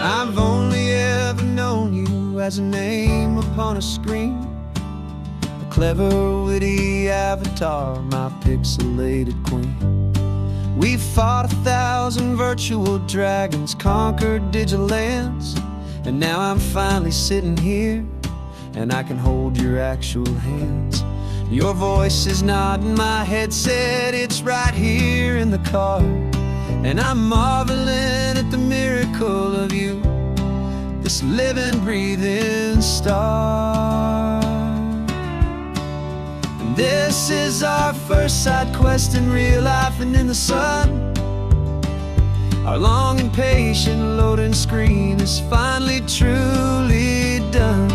I've only ever known you as a name upon a screen, a clever, witty avatar, my pixelated queen. We've fought 1,000 virtual dragons, conquered digital lands, and now I'm finally sitting here, and I can hold your actual hands. Your voice is not in my headset, it's right here in the car, and I'm marveling at the miracle of you, this living, breathing star. And this is our first side quest in real life and in the sun. Our long and patient loading screen is finally truly done.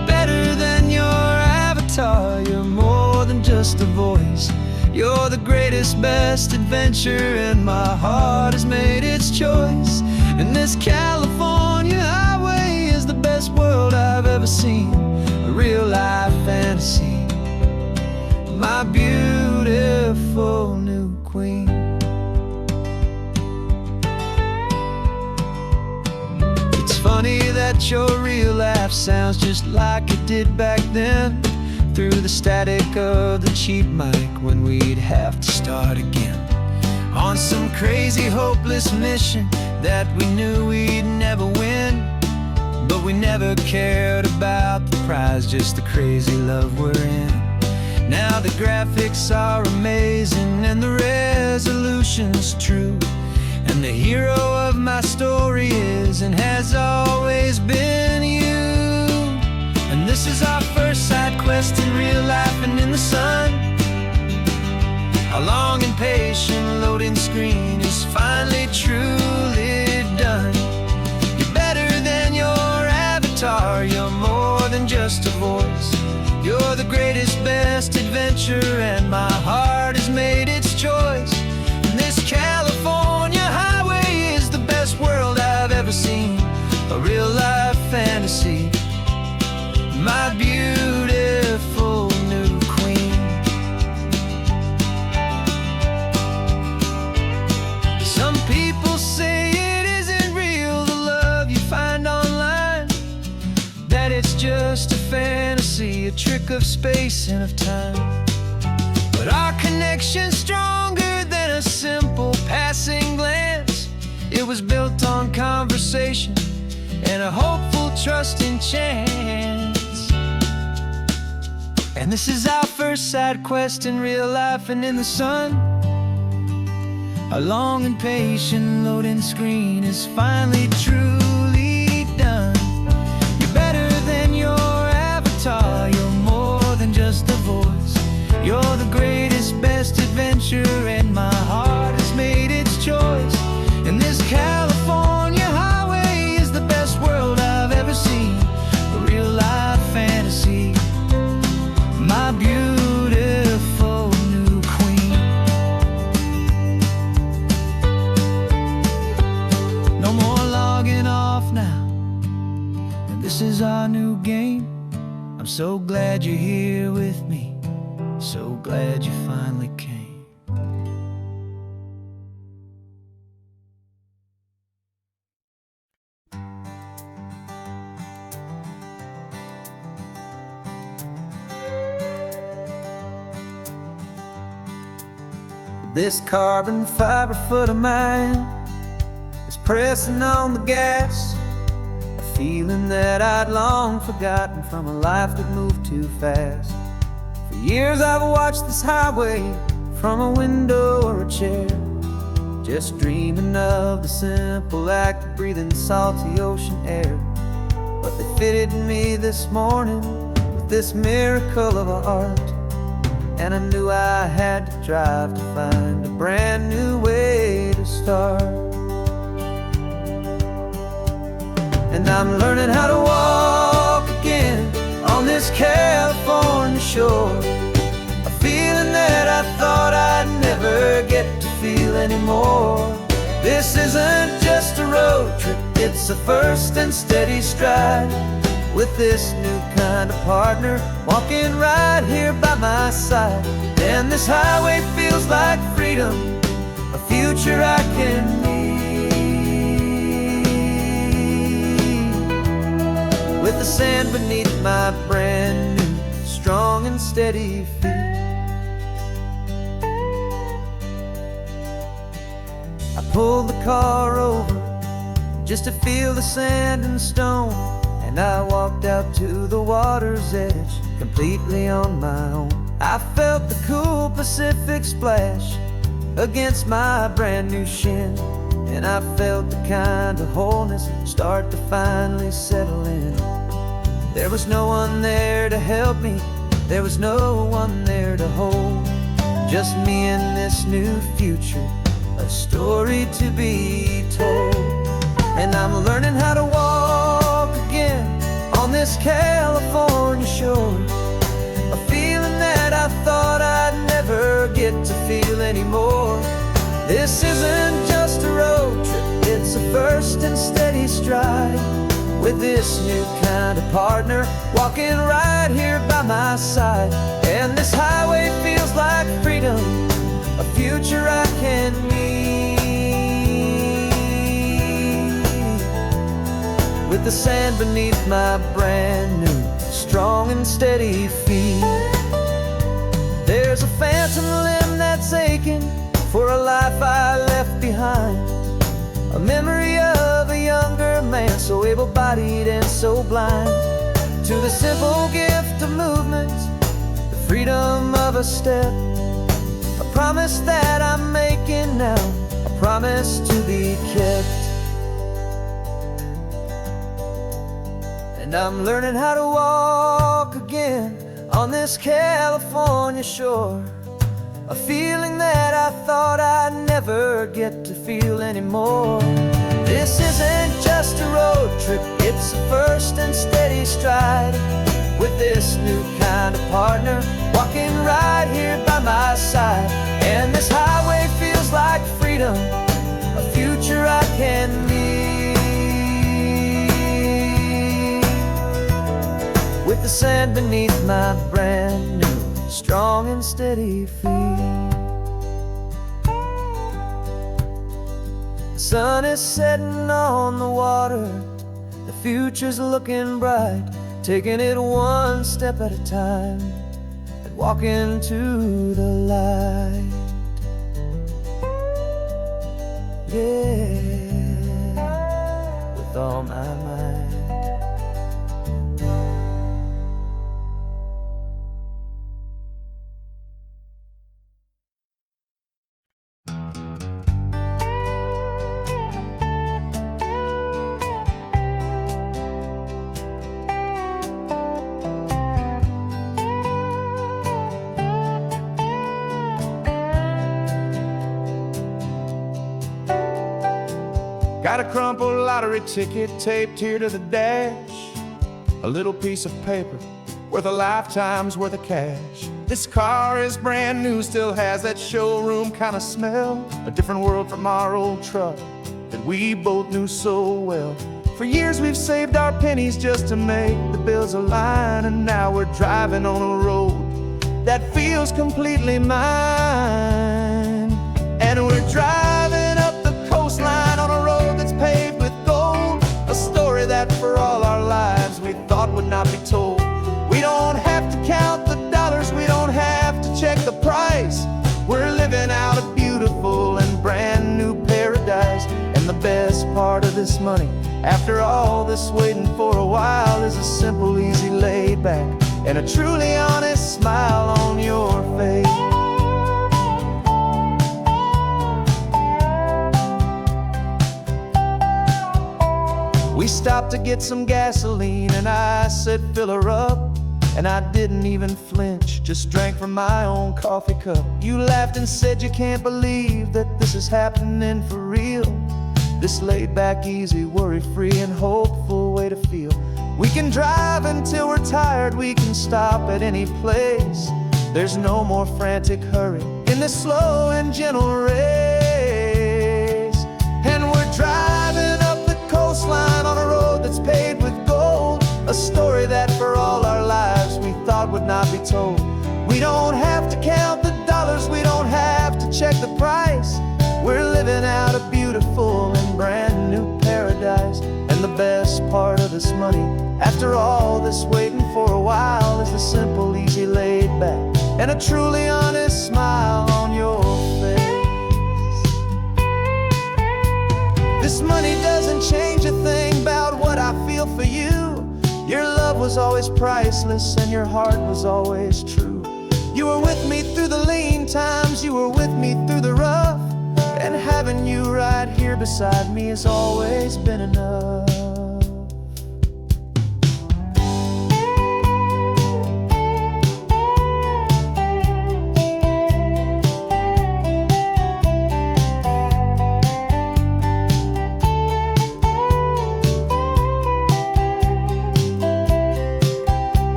Better than your avatar, you're more than just a voice. You're the greatest, best adventure, and my heart has made its choice. And this California highway is the best world I've ever seen, a real-life fantasy, my beautiful new queen. It's funny that your real life sounds just like it did back then, through the static of the cheap mic when we'd have to start again, on some crazy hopeless mission that we knew we'd never win. But we never cared about the prize, just the crazy love we're in. Now the graphics are amazing and the resolution's true, and the hero of my story is and has always been you. And this is our first side quest in real life and in the sun. Our long and patient loading screen is finally truly done. You're better than your avatar, you're more than just a voice. You're the greatest, best adventure, and my heart has made its choice. And this California highway is the best world I've ever seen, a real-life fantasy, my beautiful new queen. Some people say it isn't real, the love you find online, that it's just a fantasy, a trick of space and of time. But our connection's stronger than a simple passing glance. It was built on conversation and a hopeful, trusting chance. And this is our first side quest in real life and in the sun. Our long and patient loading screen is finally truly done. You're better than your avatar, you're more than just a voice. You're the greatest, best adventure, and my heart has made its choice. And this California highway is the best world I've ever seen, a real-life fantasy, my beautiful new queen. No more logging off now, and this is our new game. I'm so glad you're here with me, so glad you finally came. This carbon fiber foot of mine is pressing on the gas, a feeling that I'd long forgotten from a life that moved too fast. For years I've watched this highway from a window or a chair, just dreaming of the simple act of breathing salty ocean air. But they fitted me this morning with this miracle of art, and I knew I had to drive to find a brand new way to start. And I'm learning how to walk again on this California shore, a feeling that I thought I'd never get to feel anymore. This isn't just a road trip, it's a first and steady stride, with this new kind of partner walking right here by my side. And this highway feels like freedom, a future I can need. the sand beneath my brand new, strong and steady feet. I pulled the car over just to feel the sand and stone, and I walked out to the water's edge, completely on my own. I felt the cool Pacific splash against my brand new shin, and I felt the kind of wholeness start to finally settle in. There was no one there to help me, there was no one there to hold, just me and this new future, a story to be told. And I'm learning how to walk again on this California shore, a feeling that I thought I'd never get to feel anymore. This isn't just a road trip, it's a first and steady stride, with this new kind of partner walking right here by my side. And this highway feels like freedom, a future I can meet, with the sand beneath my brand new, strong and steady feet. There's a phantom limb that's aching for a life I left behind, a memory of a younger man, so able-bodied and so blind, to the simple gift of movement, the freedom of a step, a promise that I'm making now, a promise to be kept. And I'm learning how to walk again on this California shore, a feeling that I thought I'd never get to feel anymore. This isn't just a road trip, it's a first and steady stride, with this new kind of partner walking right here by my side. And this highway feels like freedom, a future I can meet, with the sand beneath my brand new, strong and steady feet. The sun is setting on the water, the future's looking bright, taking it one step at a time and walking to the light. Yeah, with all my might. Got a crumpled lottery ticket taped here to the dash, a little piece of paper worth a lifetime's worth of cash. This car is brand new, still has that showroom kind of smell, a different world from our old truck that we both knew so well. For years we've saved our pennies just to make the bills align, and now we're driving on a road that feels completely mine. And we're driving up the coastline on a road that's paved with gold, a story that for all our lives we thought would not be told. We don't have to count the dollars, we don't have to check the price. We're living out a beautiful and brand new paradise. And the best part of this money, after all this waiting for a while, is a simple, easy, laid back and a truly honest smile on your face. We stopped to get some gasoline and I said fill her up, and I didn't even flinch, just drank from my own coffee cup. You laughed and said you can't believe that this is happening for real, this laid back, easy, worry-free and hopeful way to feel. We can drive until we're tired, we can stop at any place. There's no more frantic hurry in this slow and gentle race. And we're driving up the coastline on a road that's paved with gold, a story that for all our lives we thought would not be told. We don't have to count the dollars, we don't have to check the price. We're living out a beautiful and brand new paradise. And the best part of this money, after all this waiting for a while, is the simple, easy, laid back, and a truly honest smile on your face. This money doesn't change a thing about what I feel for you. Your love was always priceless and your heart was always true. You were with me through the lean times, you were with me through the rough, and having you right here beside me has always been enough.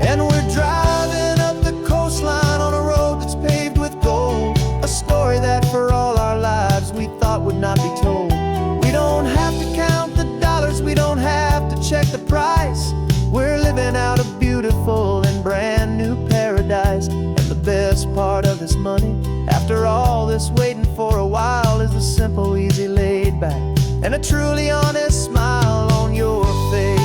And we're driving up the coastline on a road that's paved with gold, a story that for all our lives we thought would not be told. We don't have to count the dollars, we don't have to check the price. We're living out a beautiful and brand new paradise. And the best part of this money, after all this waiting for a while, is the simple, easy, laid back, and a truly honest smile on your face.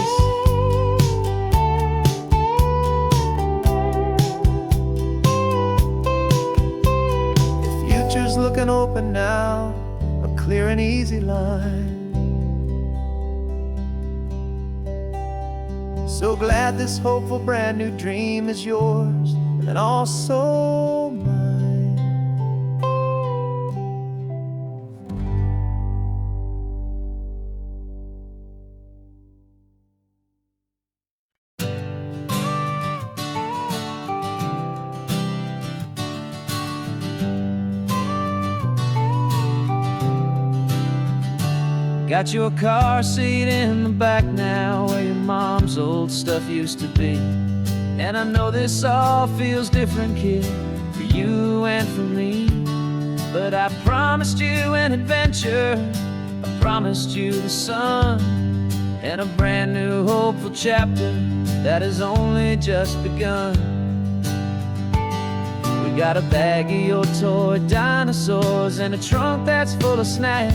Looking open now, a clear and easy line. So glad this hopeful brand new dream is yours and also mine. Got your car seat in the back now, where your mom's old stuff used to be. And I know this all feels different, kid, for you and for me. But I promised you an adventure, I promised you the sun, and a brand new hopeful chapter that has only just begun. We got a bag of your toy dinosaurs and a trunk that's full of snacks.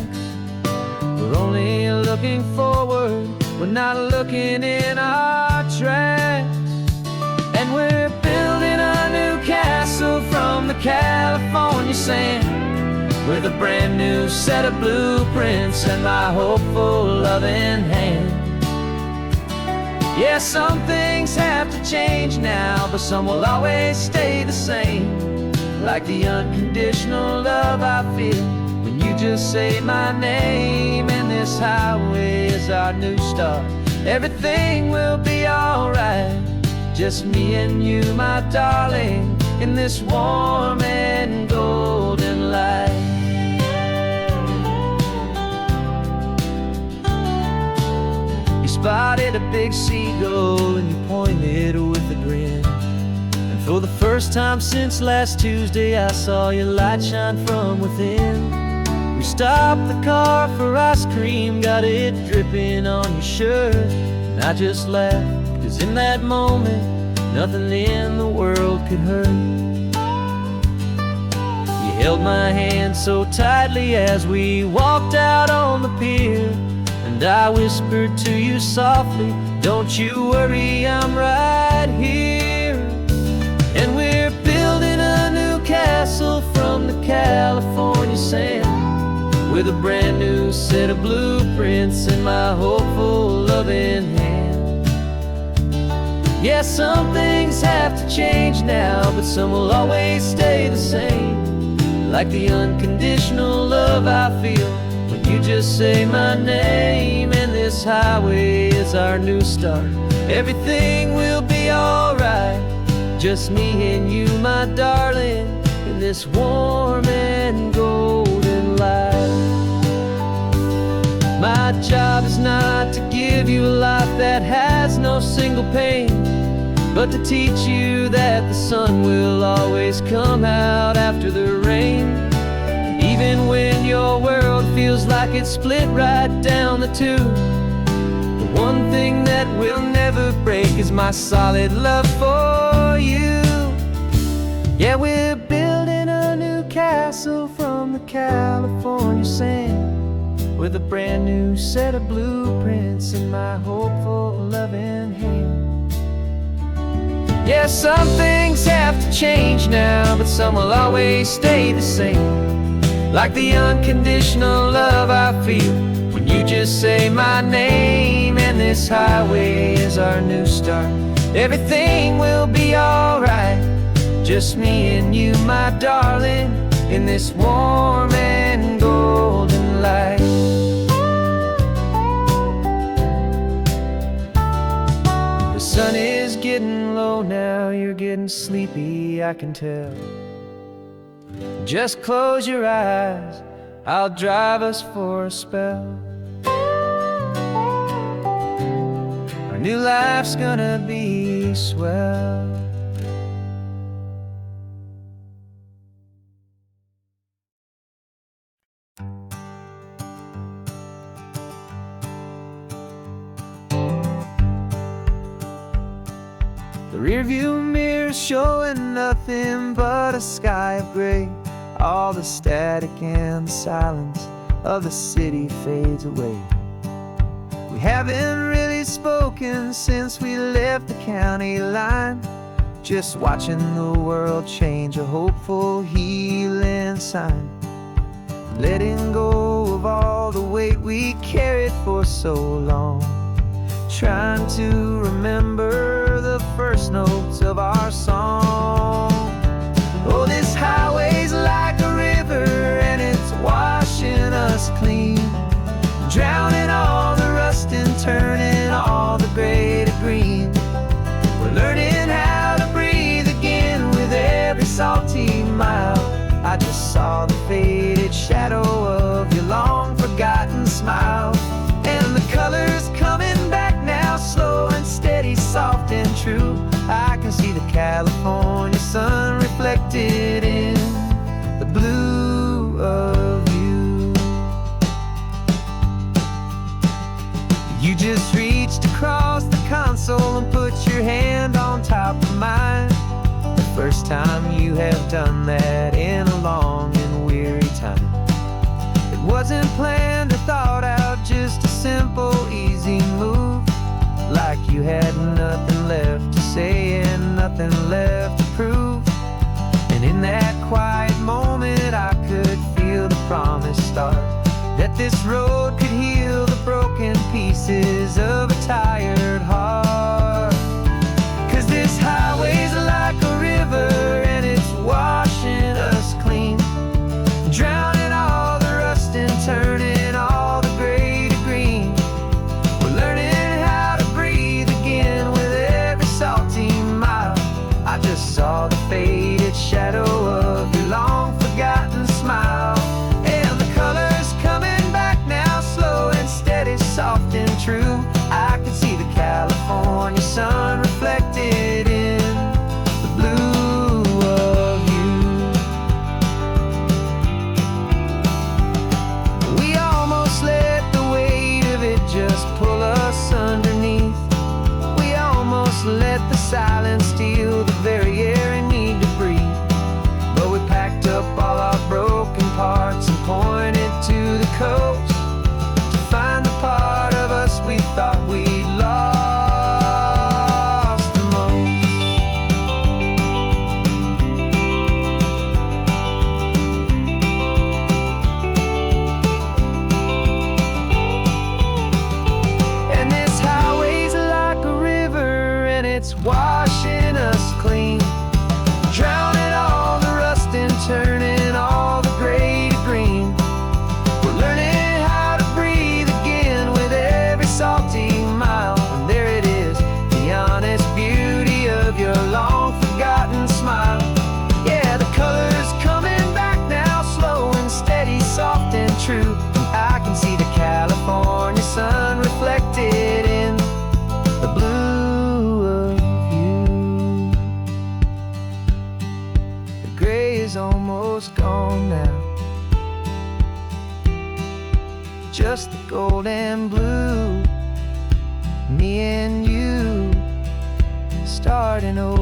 We're only looking forward, we're not looking in our tracks. And we're building a new castle from the California sand, with a brand new set of blueprints and my hopeful loving hand. Yeah, some things have to change now, but some will always stay the same, like the unconditional love I feel when you just say my name. And this highway is our new start, everything will be alright. Just me and you, my darling, in this warm and golden light. You spotted a big seagull and you pointed with a grin. And for the first time since last Tuesday, I saw your light shine from within. We stopped the car for ice cream, got it dripping on your shirt. And I just laughed, 'cause in that moment, nothing in the world could hurt. You held my hand so tightly as we walked out on the pier, and I whispered to you softly, don't you worry, I'm right here. And we're building a new castle from the California sand, with a brand new set of blueprints in my hopeful loving hand. Yeah, some things have to change now, but some will always stay the same, like the unconditional love I feel when you just say my name. And this highway is our new start, everything will be alright. Just me and you, my darling, in this warm and golden light. My job is not to give you a life that has no single pain, but to teach you that the sun will always come out after the rain. Even when your world feels like it's split right down the two, the one thing that will never break is my solid love for you. Yeah, we're building a new castle from the California sand, with a brand new set of blueprints in my hopeful, loving hand. Yeah, some things have to change now, but some will always stay the same. Like the unconditional love I feel when you just say my name. And this highway is our new start. Everything will be alright, just me and you, my darling, in this warm and golden light. The sun is getting low now, you're getting sleepy, I can tell. Just close your eyes, I'll drive us for a spell. Our new life's gonna be swell. The rearview mirror's showing nothing but a sky of gray. All the static and the silence of the city fades away. We haven't really spoken since we left the county line, just watching the world change, a hopeful healing sign. Letting go of all the weight we carried for so long, trying to remember the first notes of our song. Oh, this highway's like a river and it's washing us clean, drowning all the rust and turning all the gray to green. We're learning how to breathe again with every salty mile. I just saw the faded shadow of your long forgotten smile. And the colors coming back now, slow and steady, soft and true. I can see the California sun reflected in the blue of you. You just reached across the console and put your hand on top of mine. The first time you have done that in a long and weary time. It wasn't planned or thought out, just a simple, easy move. Like you had nothing left to say and nothing left to prove. And in that quiet moment I could feel the promise start, that this road could heal the broken pieces of a tired heart. 'Cause this highway's like a river and it's washing us clean, drowning all the rust and turning all the gray to green. We're learning how to breathe again with every salty mile. I just saw the faded shadow of your long forgotten smile. And the colors coming back now, slow and steady, soft and true. I can see the California sun reflected in the blue of you. We almost let the weight of it just pull us underneath. We almost let the silence steal the very air I need to breathe. But we packed up all our broken parts and pointed to the coast to find the part of us we thought we'd lost the most. And this highway's like a river and it's washing us clean, drowning all the rust and turning all the gray to green. We're learning how to breathe again with every salty mile. And there it is, the honest beauty of your long forgotten smile. Yeah, the colors coming back now, slow and steady, soft and true. I can see the California sun reflected in the blue of you. The gray is almost gone now, just the gold and blue. Me and you starting over.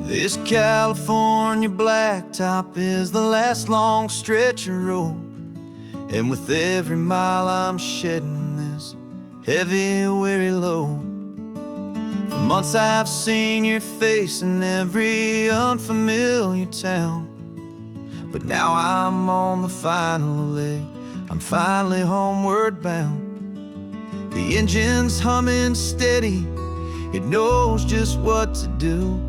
This California blacktop is the last long stretch of road, and with every mile I'm shedding this heavy, weary load. For months I've seen your face in every unfamiliar town, but now I'm on the final leg, I'm finally homeward bound. The engine's humming steady, it knows just what to do.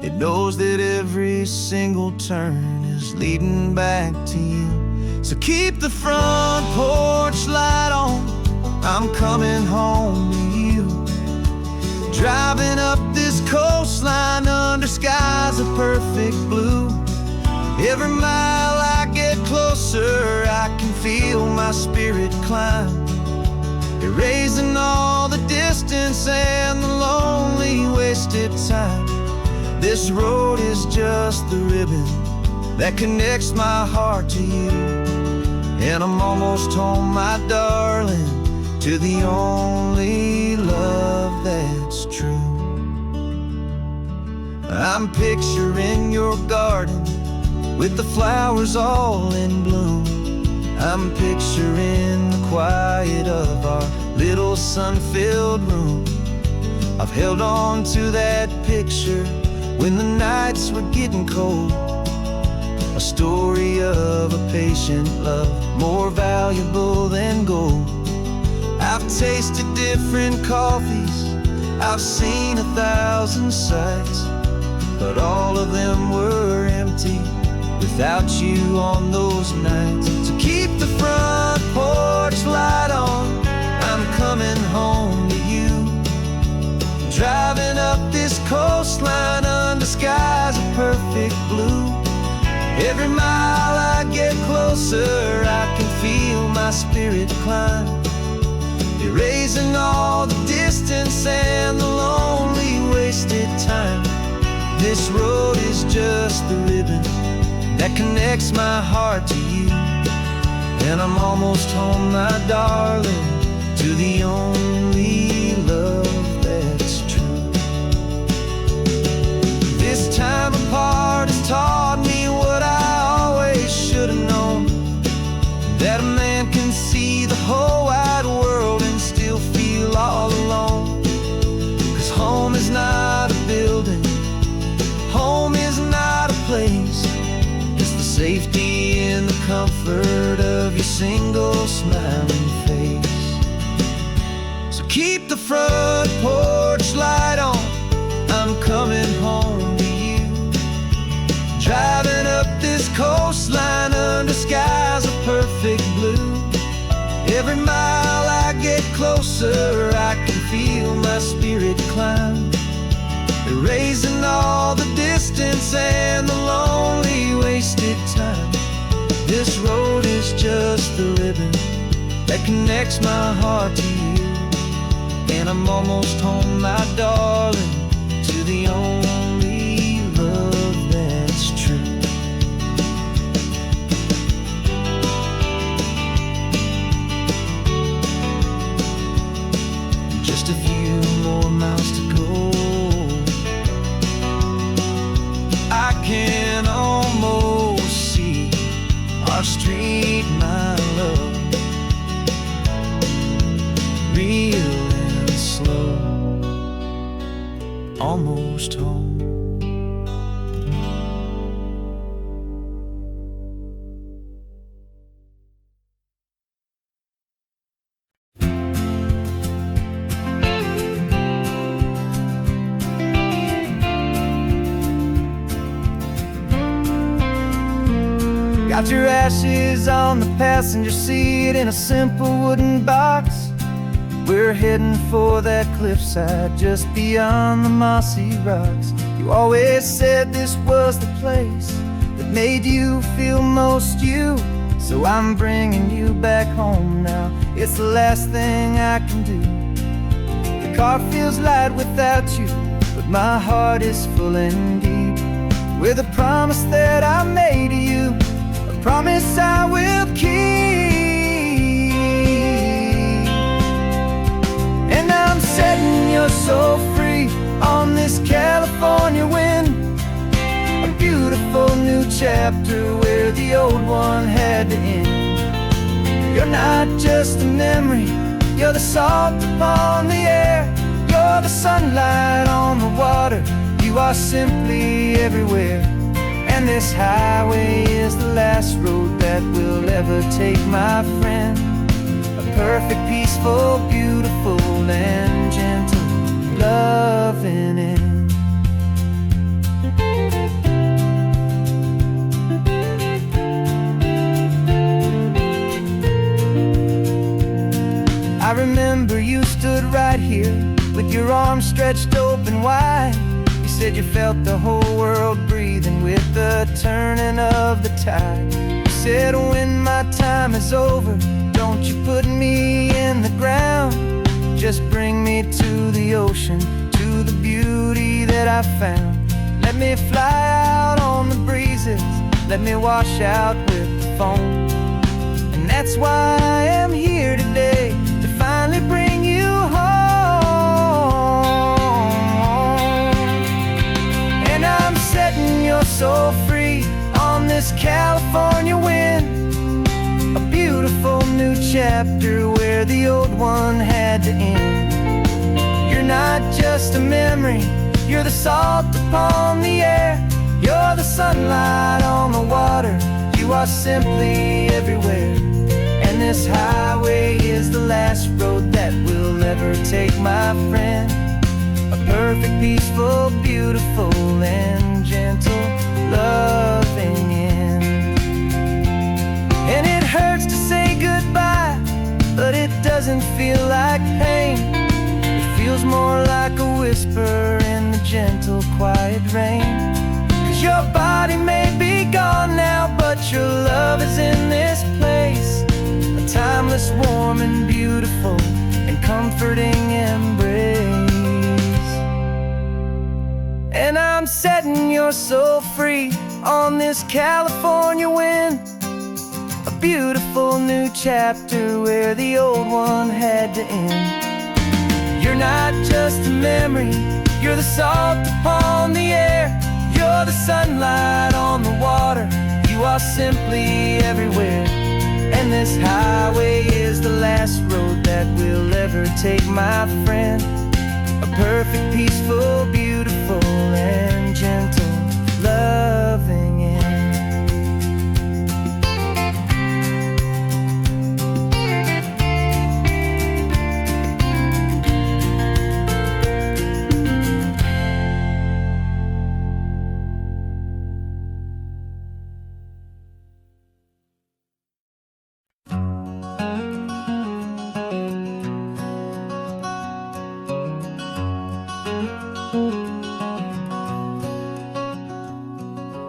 It knows that every single turn is leading back to you. So keep the front porch light on, I'm coming home to you. Driving up this coastline under skies of perfect blue. Every mile I get closer, I can feel my spirit climb, erasing all the distance and the lonely wasted time. This road is just the ribbon that connects my heart to you, and I'm almost home, my darling, to the only love that's true. I'm picturing your garden with the flowers all in bloom. I'm picturing the quiet of our little sun-filled room. I've held on to that picture when the nights were getting cold, a story of a patient love more valuable than gold. I've tasted different coffees, I've seen 1,000 sights, but all of them were empty without you on those nights. So keep the front porch light on, I'm coming home to you. Driving up this coastline under skies of perfect blue. Every mile I get closer, I can feel my spirit climb, erasing all the distance and the lonely wasted time. This road is just the ribbon that connects my heart to you, and I'm almost home, my darling, to the only love that's true. This time apart has taught me what I always should have known, that a man can see the whole wide world and still feel all alone. 'Cause home is not a building, home is not a place, it's the safety and the comfort of your single smiling face. So keep the front porch light on, I'm coming home to you. Driving up this coastline under skies of perfect blue. Every mile I get closer, I can feel my spirit climb, erasing all the distance and the lonely wasted time. This road is just the ribbon that connects my heart to you, and I'm almost home, my darling, to the only love that's true. Just a few more miles to go, I can almost see our street, my love, real and slow, almost home. Got your ashes on the passenger seat in a simple wooden box. We're heading for that cliffside just beyond the mossy rocks. You always said this was the place that made you feel most you, so I'm bringing you back home now. It's the last thing I can do. The car feels light without you, but my heart is full and deep with a promise that I made to you, a promise I will keep. And I'm setting your soul free on this California wind. chapter where the old one had to end. You're not just a memory, you're the salt upon the air. You're the sunlight on the water, you are simply everywhere. And this highway is the last road that we'll ever take, my friend. A perfect, peaceful, beautiful, and gentle, loving end. I remember you stood right here with your arms stretched open wide. You said you felt the whole world breathing with the turning of the tide. You said, when my time is over, don't you put me in the ground. Just bring me to the ocean, to the beauty that I found. Let me fly out on the breezes, let me wash out with the foam. And that's why I am here today, to finally bring you home. And I'm setting your soul free on this California wind. A beautiful new chapter where the old one had to end. You're not just a memory, you're the salt upon the air. You're the sunlight on the water, you are simply everywhere. And this highway is the last road that we'll ever take, my friend. A perfect, peaceful, beautiful, and gentle, loving end. And it hurts to say goodbye, but it doesn't feel like pain. It feels more like a whisper in the gentle, quiet rain. 'Cause your body may be gone now, but your love is in this place. A timeless, warm, and beautiful, and comforting embrace. And I'm setting your soul free on this California wind. A beautiful new chapter where the old one had to end. You're not just a memory, you're the salt upon the air. You're the sunlight on the water, you are simply everywhere. And this highway is the last road that we'll ever take, my friend. A perfect, peaceful, beautiful, and gentle, loving end.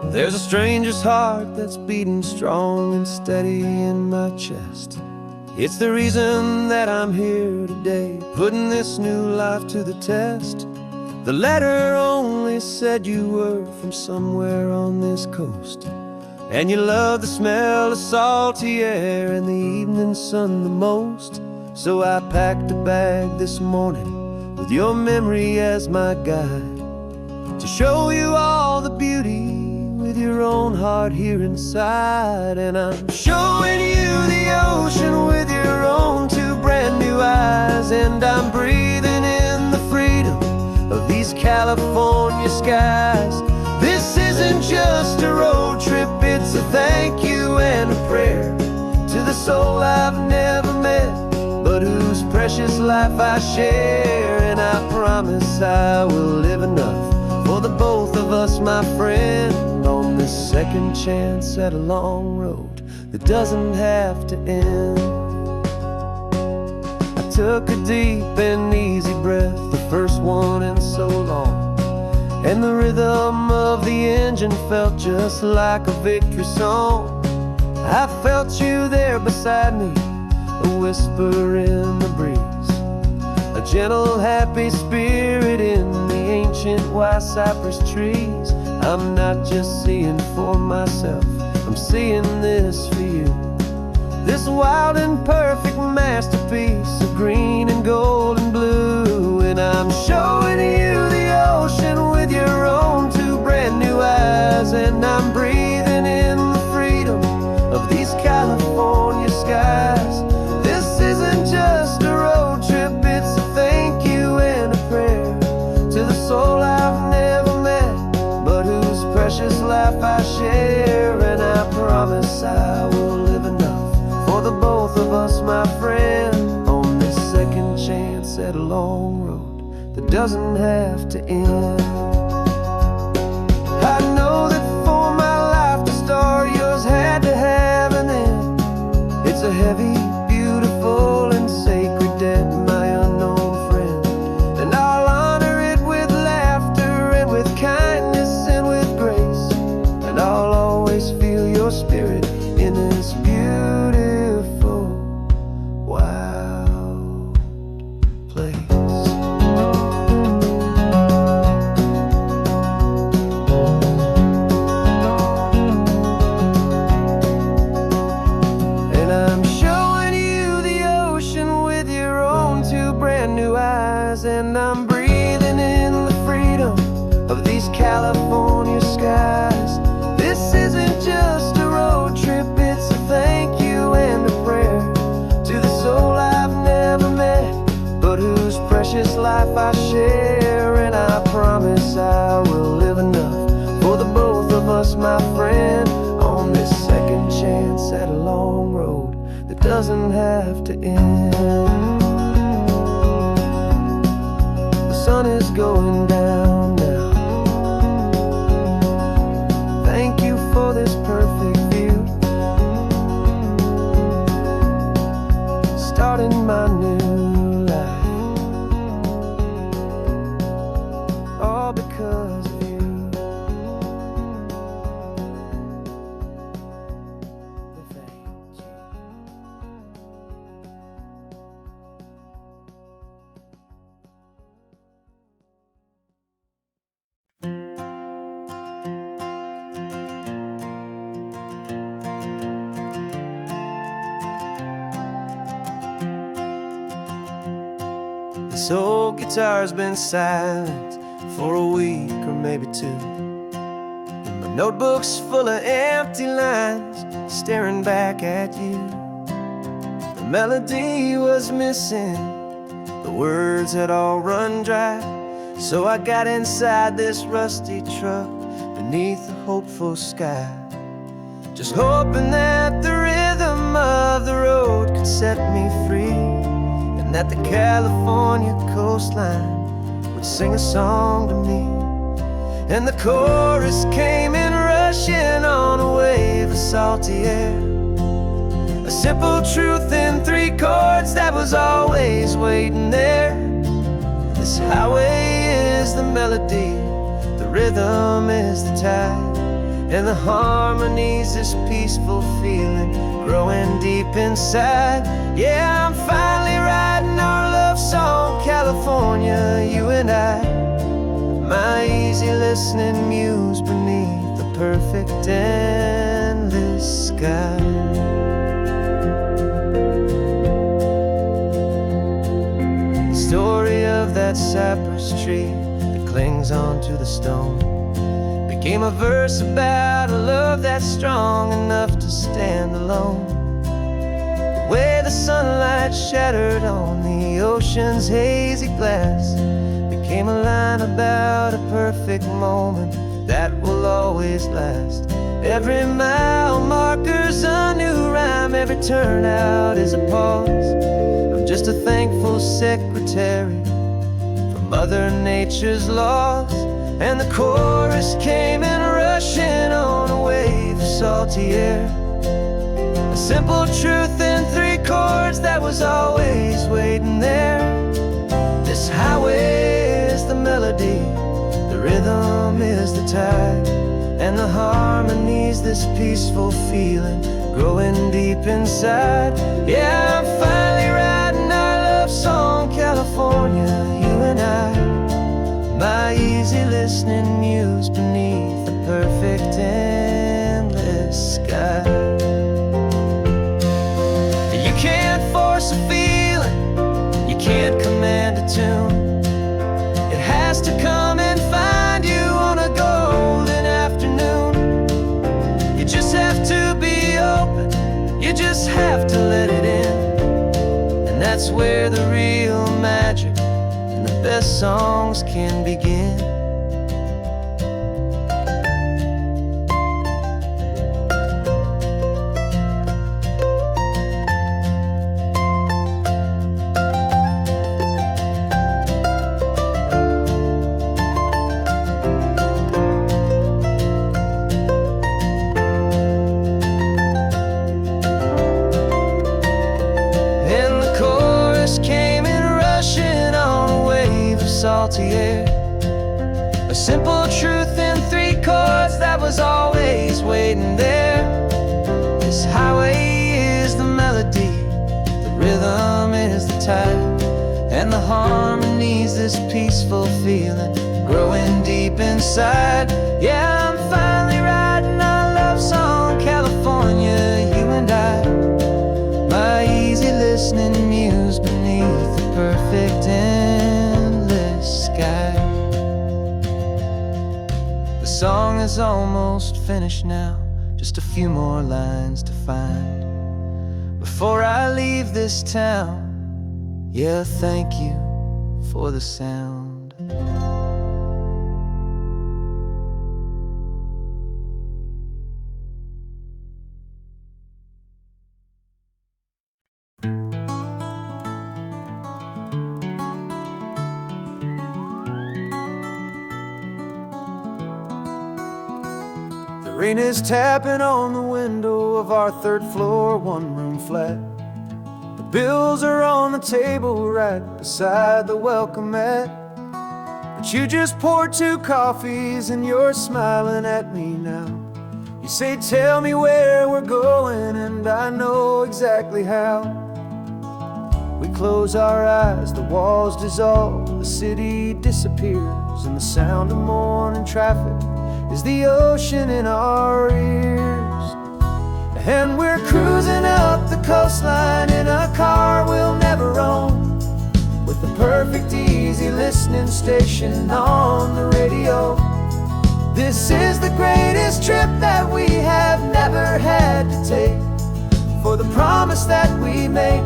There's a stranger's heart that's beating strong and steady in my chest. It's the reason that I'm here today, putting this new life to the test. The letter only said you were from somewhere on this coast, and you love the smell of salty air and the evening sun the most. So I packed a bag this morning with your memory as my guide, to show you all the beauty with your own heart here inside. And I'm showing you the ocean with your own two brand new eyes. And I'm breathing in the freedom of these California skies. This isn't just a road trip, it's a thank you and a prayer to the soul I've never met, but whose precious life I share. And I promise I will live enough for the both of us, my friend, on this second chance at a long road that doesn't have to end. I took a deep and easy breath, the first one in so long, and the rhythm of the engine felt just like a victory song. I felt you there beside me, a whisper in the breeze, a gentle, happy spirit in the ancient white cypress trees. I'm not just seeing for myself, I'm seeing this for you. This wild and perfect masterpiece of green and gold and blue. And I'm showing you the ocean with your own two brand new eyes. And I'm breathing in life I share, and I promise I will live enough for the both of us, my friend, on this second chance at a long road that doesn't have to end. I know that for my life to start, yours had to have an end. It's a heavy, beautiful, and sacred debt, my unknown friend, and I'll honor it with laughter and with kindness and with grace, and I'll always feel your spirit in this beautiful, wild place. And I'm showing you the ocean with your own two brand new eyes, and I'm breathing in the freedom of these California skies. This isn't just a road trip, it's a thank you and a prayer to the soul I've never met, but whose precious life I share. And I promise I will live enough for the both of us, my friend, on this second chance at a long road that doesn't have to end. The sun is going down now. Thank you for this perfect view, starting my new life, all because of you. Thank you. This old guitar's been silent for a week or maybe two, and my notebook's full of empty lines staring back at you. The melody was missing, the words had all run dry, so I got inside this rusty truck beneath the hopeful sky, just hoping that the rhythm of the road could set me free, and that the California coastline would sing a song to me. And the chorus came in rushing on a wave of salty air, a simple truth in three chords that was always waiting there. This highway is the melody, the rhythm is the tide, and the harmony's this peaceful feeling growing deep inside. Yeah, I'm finally writing our love song, California, you and I, my easy listening muse beneath the perfect endless sky. The story of that cypress tree that clings onto the stone became a verse about a love that's strong enough to stand alone. The way the sunlight shattered on the ocean's hazy glass became a line about a perfect moment that will always last. Every mile marker's a new rhyme, every turnout is a pause. I'm just a thankful secretary for Mother Nature's laws. And the chorus came in rushing on a wave of salty air, a simple truth in three chords that was always waiting there. This highway is the melody, the rhythm is the tide, and the harmony's this peaceful feeling growing deep inside. Yeah, I'm finally writing our love song, California, you and I, my easy listening muse beneath the perfect endless sky. You can't force a feeling, you can't command a tune. It has to come and find you on a golden afternoon. You just have to be open, you just have to let it in, and that's where the real magic and the best songs can begin. salty air. A simple truth in 3 chords that was always waiting there. This highway is the melody, the rhythm is the tide, and the harmony's this peaceful feeling growing deep inside. Yeah, I'm finally writing our love song, California, you and I. My easy listening muse beneath the perfect endless sky. The song is almost finished now, just a few more lines to find before I leave this town. Yeah, thank you for the sound. The rain is tapping on the window of our 3rd floor, 1-room flat. The bills are on the table right beside the welcome mat. But you just poured 2 coffees and you're smiling at me now. You say, tell me where we're going, and I know exactly how. We close our eyes, the walls dissolve, the city disappears, and the sound of morning traffic is the ocean in our ears. And we're cruising up the coastline in a car we'll never own, with the perfect easy listening station on the radio. This is the greatest trip that we have never had to take, for the promise that we make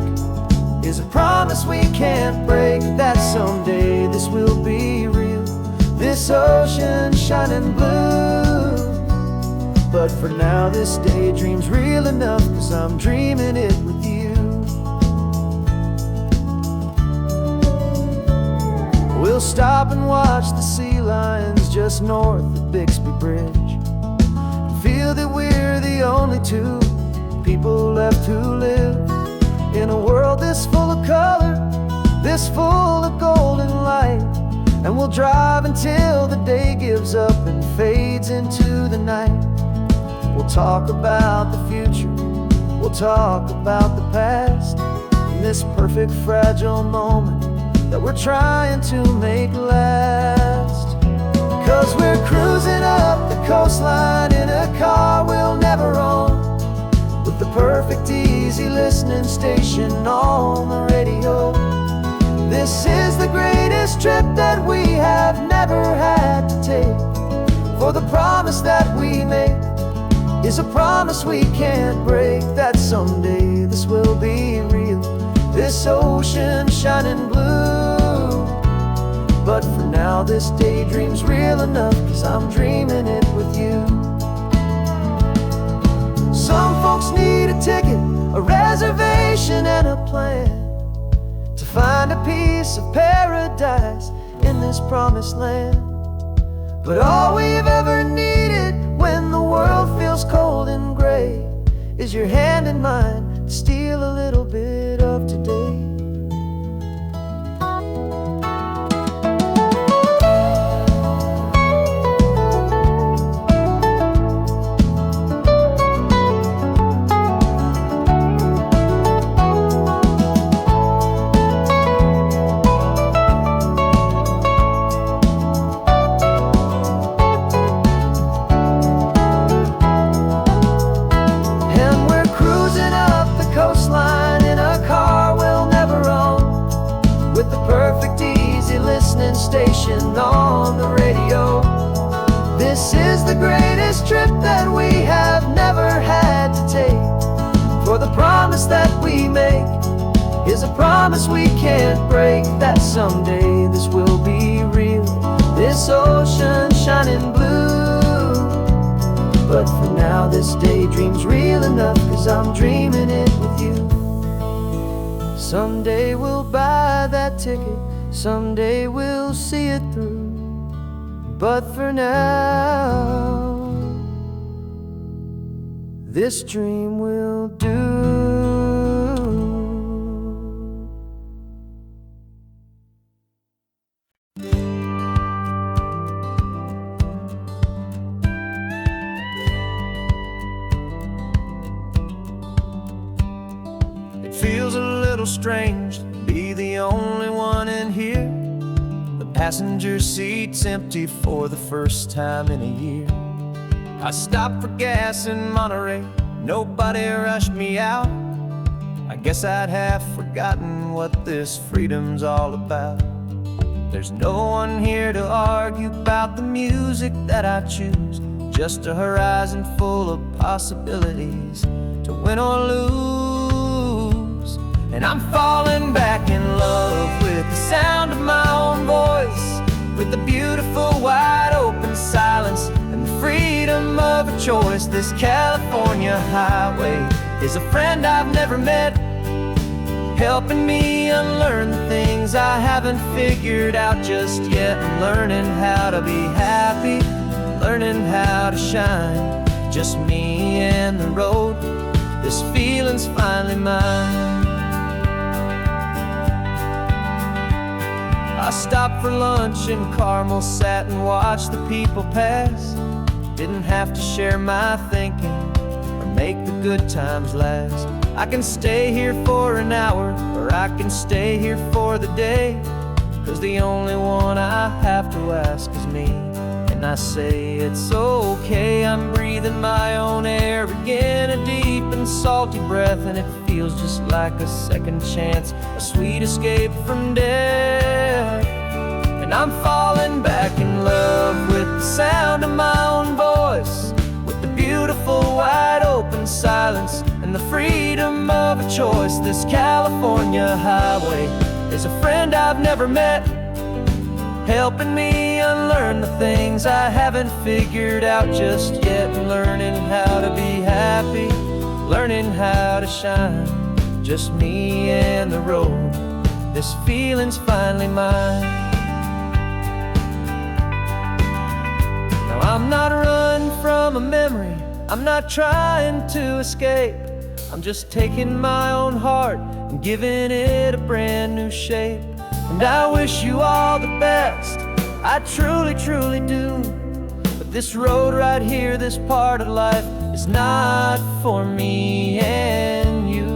is a promise we can't break, that someday this will be real, this ocean shining blue. But for now this daydream's real enough, 'cause I'm dreaming it with you. We'll stop and watch the sea lions just north of Bixby Bridge, and feel that we're the only 2 people left who live in a world this full of color, this full of golden light. And we'll drive until the day gives up and fades into the night. We'll talk about the future, we'll talk about the past, in this perfect fragile moment that we're trying to make last. 'Cause we're cruising up the coastline in a car we'll never own, with the perfect easy listening station on the radio. This is the greatest trip that we have never had to take, for the promise that we make is a promise we can't break, that someday this will be real, this ocean shining blue. But for now this daydream's real enough, 'cause I'm dreaming it with you. Some folks need a ticket, a reservation and a plan to find a piece of paradise in this promised land. But all we've ever needed when the world feels cold and gray is your hand in mine to steal a little bit of today. Station on the radio. This is the greatest trip that we have never had to take, for the promise that we make is a promise we can't break, that someday this will be real, this ocean shining blue. But for now this daydream's real enough, 'cause I'm dreaming it with you. Someday we'll buy that ticket, someday we'll see it through. But for now, this dream will do. little strange to be the only one in here. The passenger seat's empty for the first time in a year. I stopped for gas in Monterey, nobody rushed me out. I guess I'd have forgotten what this freedom's all about. There's no one here to argue about the music that I choose, just a horizon full of possibilities to win or lose. And I'm falling back in love with the sound of my own voice, with the beautiful wide open silence and the freedom of a choice. This California highway is a friend I've never met, helping me unlearn the things I haven't figured out just yet, and learning how to be happy, learning how to shine. Just me and the road, this feeling's finally mine. I stopped for lunch in Carmel, sat and watched the people pass. Didn't have to share my thinking or make the good times last. I can stay here for an hour, or I can stay here for the day, 'cause the only one I have to ask is me. And I say it's okay, I'm breathing my own air again, a deep and salty breath, and it feels just like a second chance, a sweet escape from death. And I'm falling back in love with the sound of my own voice, with the beautiful wide open silence and the freedom of a choice. This California highway is a friend I've never met, helping me unlearn the things I haven't figured out just yet, and learning how to be happy, learning how to shine. Just me and the road, this feeling's finally mine. Now I'm not running from a memory, I'm not trying to escape. I'm just taking my own heart and giving it a brand new shape. And I wish you all the best, I truly, truly do. But this road right here, this part of life, is not for me and you.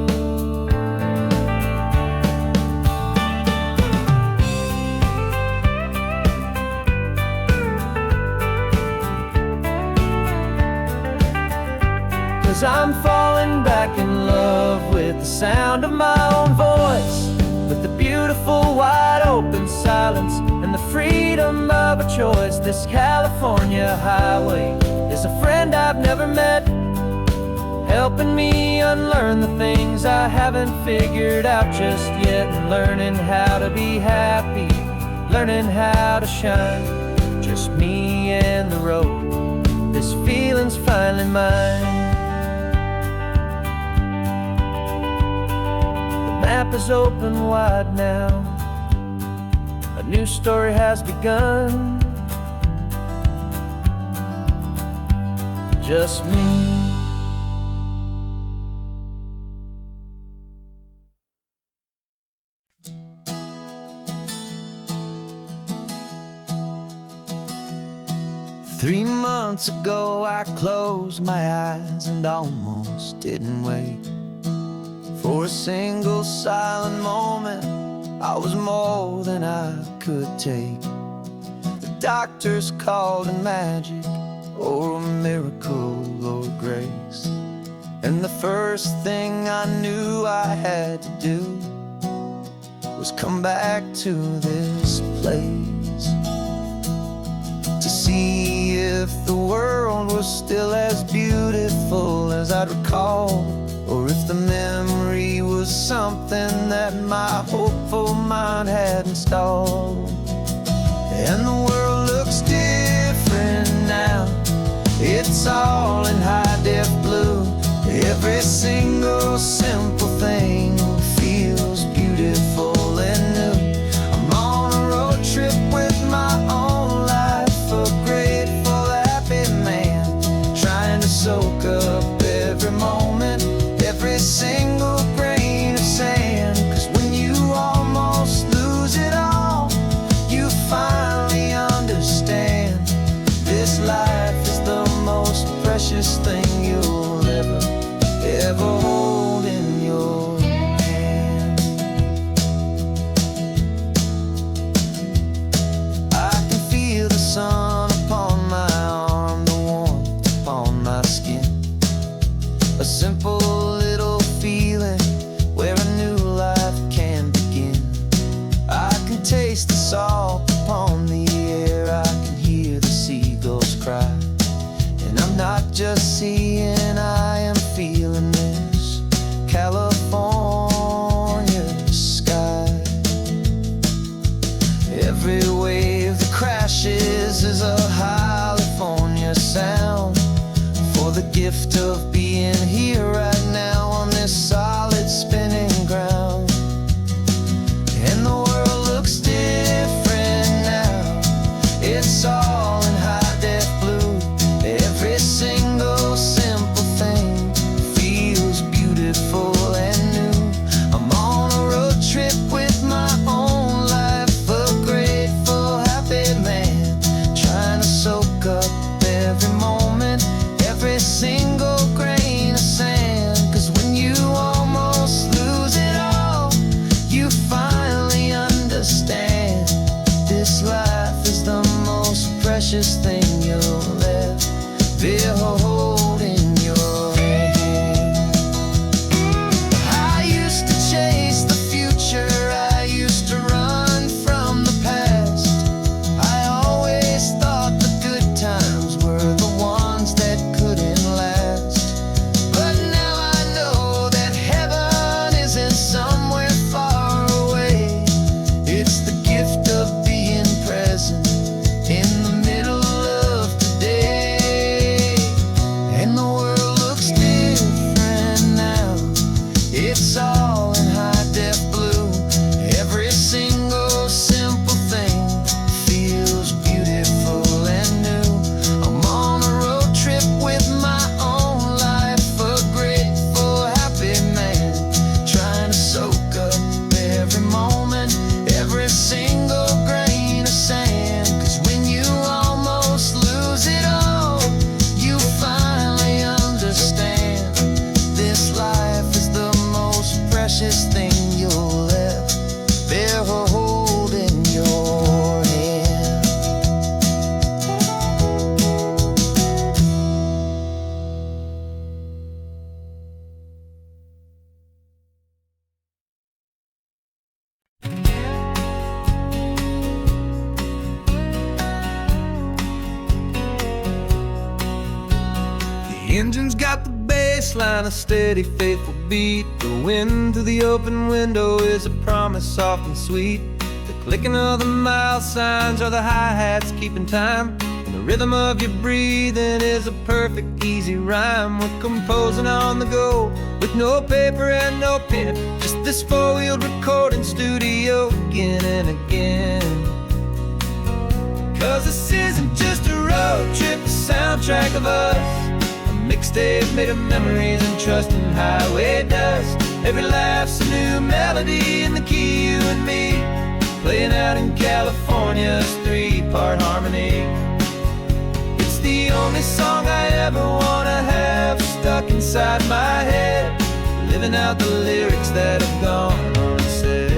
Cause I'm falling back in love with the sound of my own voice, with the beautiful wide open silence and the freedom of a choice. This California highway is a friend I've never met, helping me unlearn the things I haven't figured out just yet, and learning how to be happy, learning how to shine. Just me and the road, this feeling's finally mine. The map is open wide now, a new story has begun. Just me. Three months ago I closed my eyes and almost didn't wake. For a single silent moment, I was more than I could take. The doctors called it magic, or a miracle, or grace. And the first thing I knew I had to do was come back to this place, to see if the world was still as beautiful as I'd recall, or if the memory was something that my hopeful mind had installed. And the world looks different now, it's all in high-def blue. Every single simple thing feels beautiful and new. I'm on a road trip with my own life, a grateful, happy man, trying to soak up every moment, every single grain of sand. 'Cause when you almost lose it all, you finally understand this life is the most precious thing you'll ever hold in your hand. not just seeing, I am feeling this California sky. Every wave that crashes is a California sound, for the gift of being here right now on this solid spinning ground. And the world looks different now, it's all in high def blue. Every single simple thing feels beautiful and new. I'm on a road trip with my own life, a grateful, happy man, trying to soak up every moment, every single grain of sand. 'Cause when you almost lose it all, you finally understand this life is the most precious thing you'll ever behold in your hand. I used to chase the future, I used to run from the past. I always thought the good times were the ones that couldn't last. But now I know that heaven isn't somewhere far away. It's the gift of being present in the middle of today. And the world looks different now, it's all in high def blue. Every single simple thing feels beautiful and new. I'm on a road trip with my own life, a grateful, happy man, trying to soak up every moment, every single grain of sand. 'Cause when you almost lose it all, you finally understand this life is the most precious thing you'll ever hold in your hand. The engine's got the bass line, a steady, faithful beat. The wind through the open window is a promise soft and sweet. The clicking of the mile signs are the hi-hats keeping time. And the rhythm of your breathing is a perfect, easy rhyme. We're composing on the go with no paper and no pen, just this four-wheeled recording studio again and again. 'Cause this isn't just a road trip, the soundtrack of us, a mixtape made of memories and trust in highway dust. Every laugh's a new melody in the key, you and me, playing out in California's three-part harmony. It's the only song I ever wanna have stuck inside my head, living out the lyrics that have gone unsaid.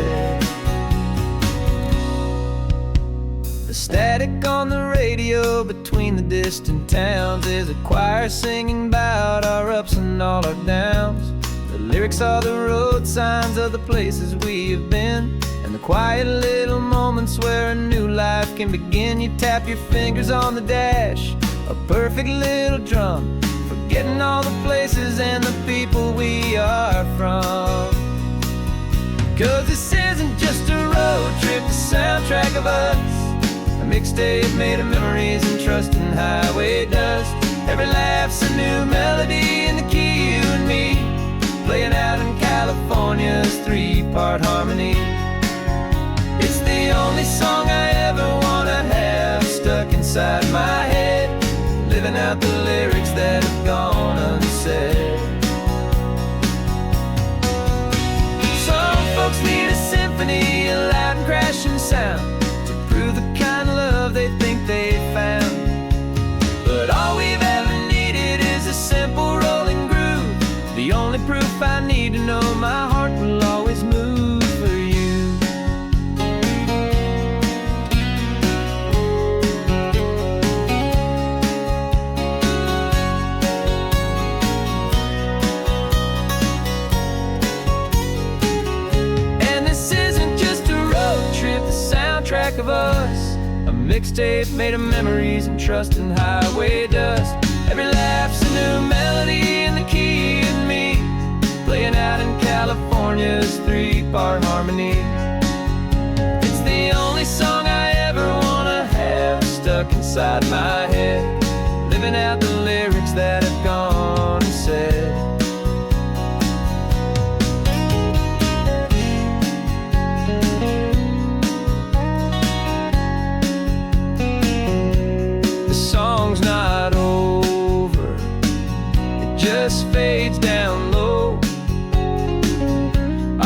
The static on the radio between the distant towns is a choir singing about our ups and all our downs. The lyrics are the road signs of the places we have been, and the quiet little moments where a new life can begin. You tap your fingers on the dash, a perfect little drum, forgetting all the places and the people we are from. 'Cause this isn't just a road trip, the soundtrack of us, a mixtape made of memories and trust in highway dust. Every laugh's a new melody in the key, you and me, playing out in California's three-part harmony. It's the only song I ever wanna have stuck inside my head, living out the lyrics that have gone unsaid. Some folks need a symphony, a loud and crashing sound, to prove the kind of love they think they found. But all we've ever needed is a simple rolling groove, the only proof I need to know my heart will always move for you. Track of us, a mixtape made of memories and trust in highway dust. Every part harmony. It's the only song I ever wanna have stuck inside my head, living out the lyrics that have gone and said. The song's not over, it just fades down low,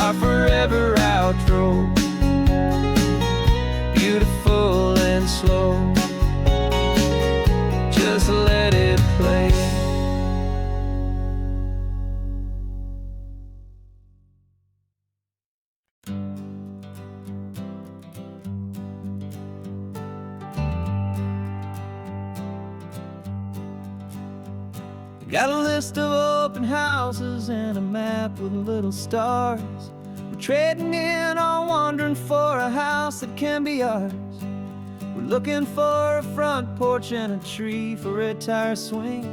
our forever outro, beautiful and slow. Just let it play. Got a list of open houses and a map with little stars. We're trading in or wandering for a house that can be ours. We're looking for a front porch and a tree for a tire swing,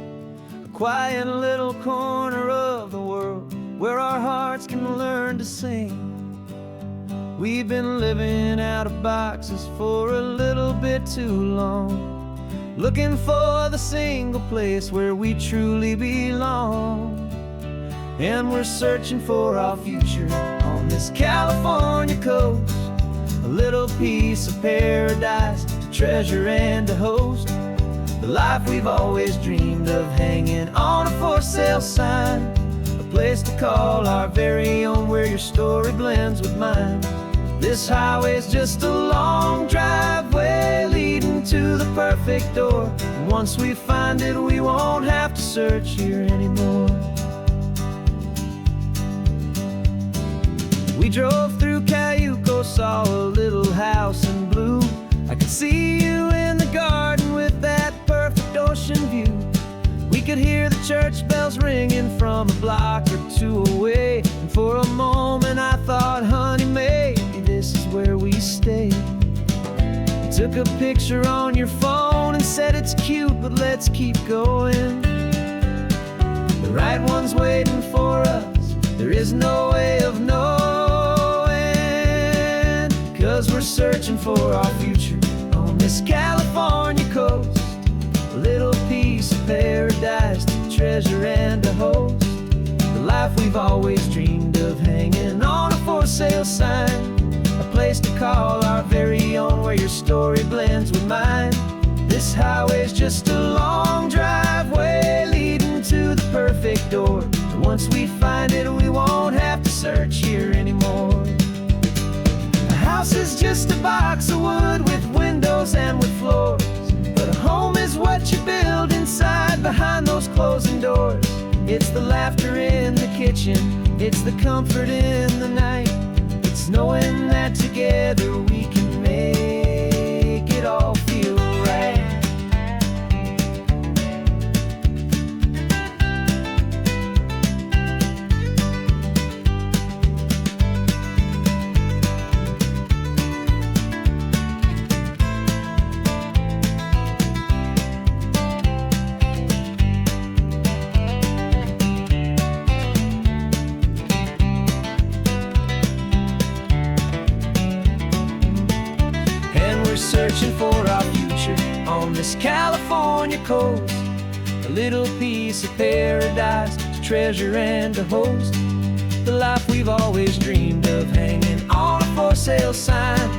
a quiet little corner of the world where our hearts can learn to sing. We've been living out of boxes for a little bit too long, looking for the single place where we truly belong. And we're searching for our future on this California coast, a little piece of paradise to treasure and to host, the life we've always dreamed of hanging on a for sale sign, a place to call our very own where your story blends with mine. This highway's just a long driveway leading to the perfect door, and once we find it we won't have to search here anymore. We drove through Cayuco, saw a little house in blue. I could see you in the garden with that perfect ocean view. We could hear the church bells ringing from a block or two away, and for a moment I thought, honey, maybe this is where we stay. You took a picture on your phone and said it's cute, but let's keep going. The right one's waiting for us, there is no way of knowing, 'cause we're searching for our future on this California coast, a little piece of paradise to treasure and to host, the life we've always dreamed of hanging on a for sale sign, a place to call our very own where your story blends with mine. This highway's just a long driveway leading to the perfect door, and once we find it we won't have to search here anymore. A house is just a box of wood with windows and with floors, but a home is what you build inside behind those closing doors. It's the laughter in the kitchen, it's the comfort in the night, it's knowing that together we can make it all feel right. Searching for our future on this California coast, a little piece of paradise to treasure and to host, the life we've always dreamed of hanging on a for sale sign,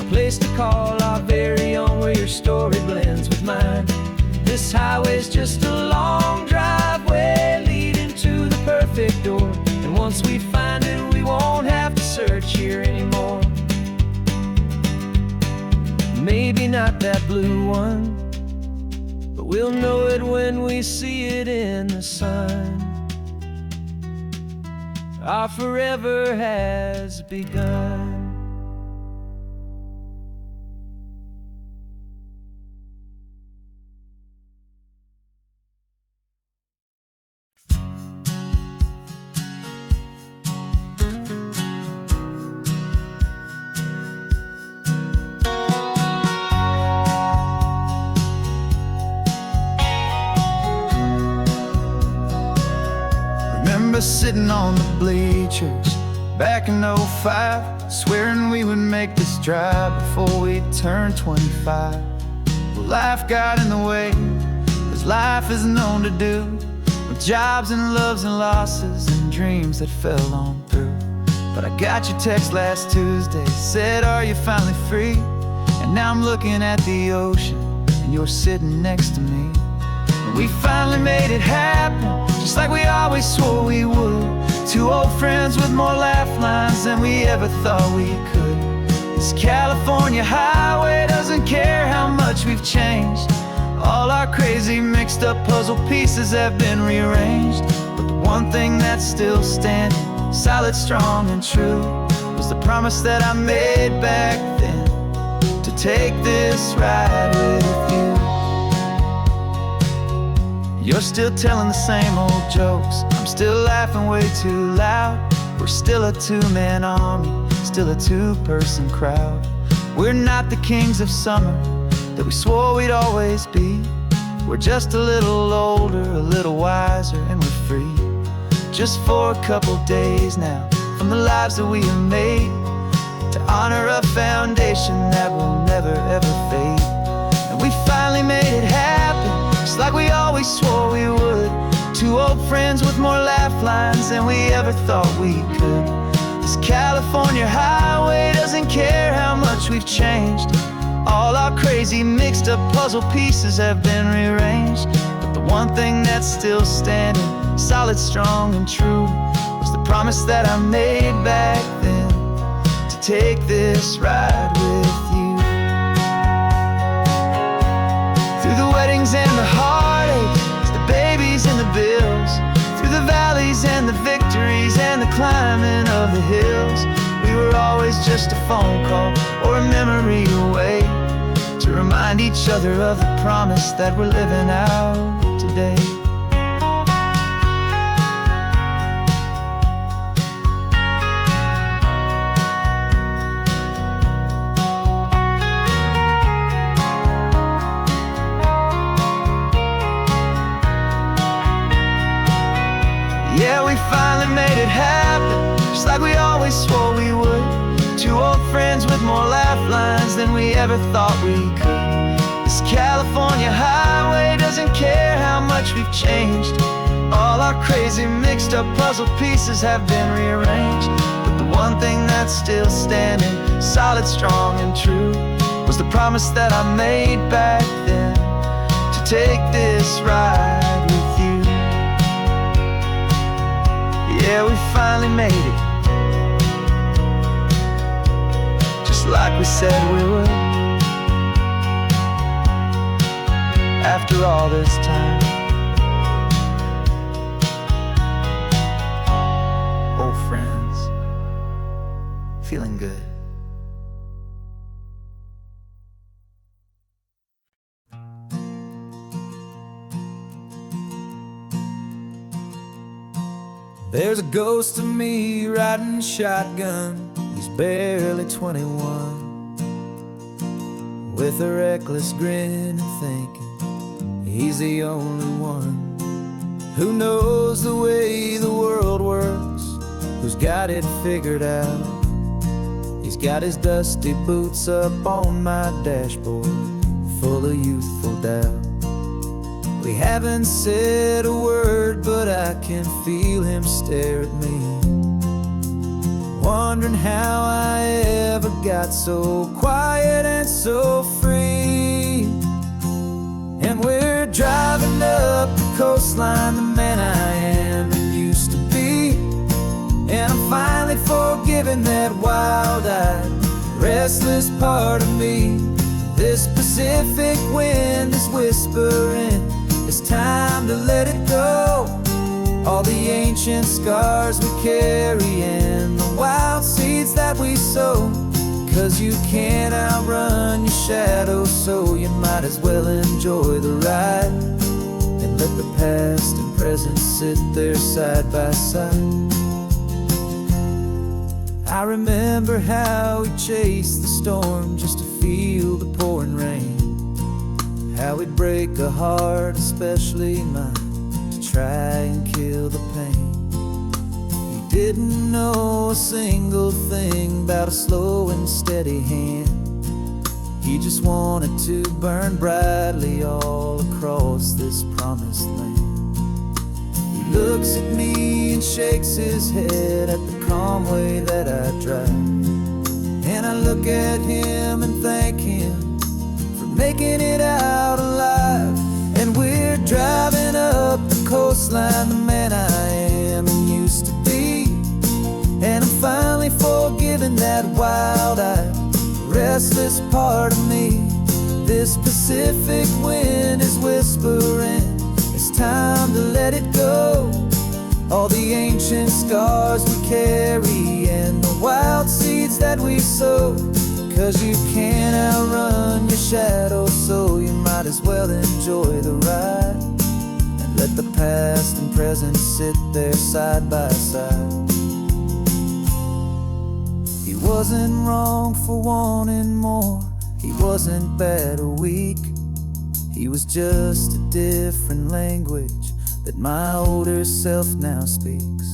a place to call our very own where your story blends with mine. This highway's just a long driveway leading to the perfect door, and once we find it we won't have to search here anymore. Maybe not that blue one, but we'll know it when we see it in the sun. Our forever has begun. Sitting on the bleachers, back in '05, swearing we would make this drive before we turned 25. Well, life got in the way, as life is known to do, with jobs and loves and losses and dreams that fell on through. But I got your text last Tuesday, said, are you finally free? And now I'm looking at the ocean, and you're sitting next to me. And we finally made it happen, just like we always swore we would. Two old friends with more laugh lines than we ever thought we could. This California highway doesn't care how much we've changed. All our crazy mixed up puzzle pieces have been rearranged. But the one thing that's still standing, solid, strong, and true, was the promise that I made back then, to take this ride with you. You're still telling the same old jokes, I'm still laughing way too loud. We're still a two-man army, still a two-person crowd. We're not the kings of summer that we swore we'd always be. We're just a little older, a little wiser, and we're free. Just for a couple days now, from the lives that we have made, to honor a foundation that will never ever fade. And we finally made it happen, just like we always swore we would. Two old friends with more laugh lines than we ever thought we could. This California highway doesn't care how much we've changed. All our crazy mixed up puzzle pieces have been rearranged. But the one thing that's still standing, solid, strong, and true, was the promise that I made back then, to take this ride with you. Through the weddings and the heartaches, the babies and the bills, through the valleys and the victories and the climbing of the hills, we were always just a phone call or a memory away, to remind each other of the promise that we're living out today. Yeah, we finally made it happen, just like we always swore we would. Two old friends with more laugh lines than we ever thought we could. This California highway doesn't care how much we've changed. All our crazy mixed up puzzle pieces have been rearranged. But the one thing that's still standing, solid, strong, and true, was the promise that I made back then, to take this ride with you. Yeah, we finally made it, just like we said we would. After all this time, old friends, feeling good. There's a ghost of me riding shotgun. He's barely 21, with a reckless grin and thinking he's the only one who knows the way the world works, who's got it figured out. He's got his dusty boots up on my dashboard, full of youthful doubt. We haven't said a word, but I can feel him stare at me, wondering how I ever got so quiet and so free. And we're driving up the coastline, the man I am and used to be. And I'm finally forgiving that wild-eyed, restless part of me. This Pacific wind is whispering, it's time to let it go. All the ancient scars we carry and the wild seeds that we sow. 'Cause you can't outrun your shadow, so you might as well enjoy the ride, and let the past and present sit there side by side. I remember how we chased the storm just to feel the pouring rain, how we'd break a heart, especially mine, to try and kill the pain. We didn't know a single thing about a slow and steady hand. He just wanted to burn brightly all across this promised land. He looks at me and shakes his head at the calm way that I drive. And I look at him and thank him for making it out alive. And we're driving up the coastline, the man I am and used to be. And I'm finally forgiving that wild-eyed, restless part of me. This Pacific wind is whispering, it's time to let it go. All the ancient scars we carry and the wild seeds that we sow. 'Cause you can't outrun your shadow, so you might as well enjoy the ride. And let the past and present sit there side by side. He wasn't wrong for wanting more. He wasn't bad or weak. He was just a different language that my older self now speaks.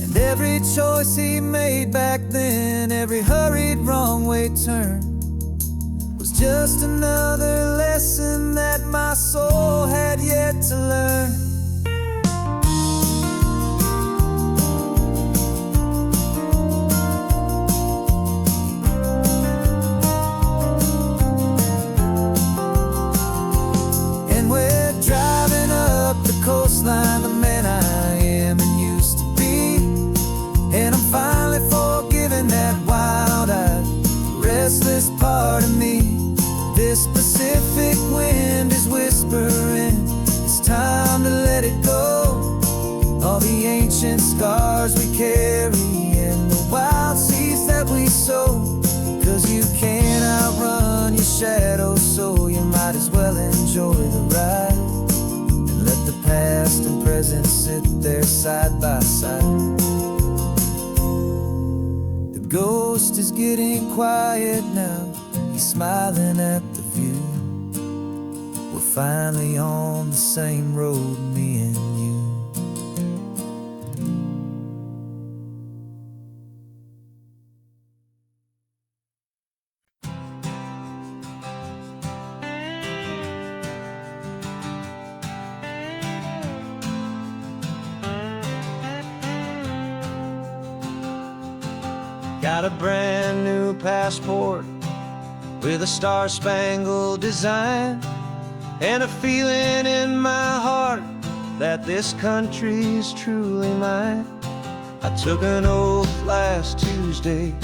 And every choice he made back then, every hurried wrong way turn, was just another lesson that my soul had yet to learn. Coastline, the man I am and used to be. And I'm finally forgiving that wild-eyed, restless part of me. This Pacific wind is whispering, it's time to let it go. All the ancient scars we carry and the wild seeds that we sow. 'Cause you can't outrun your shadow, so you might as well enjoy the ride. Let the past and present sit there side by side. The ghost is getting quiet now. He's smiling at the view. We're finally on the same road, me and you. Got a brand new passport with a star-spangled design, and a feeling in my heart that this country's truly mine. I took an oath last Tuesday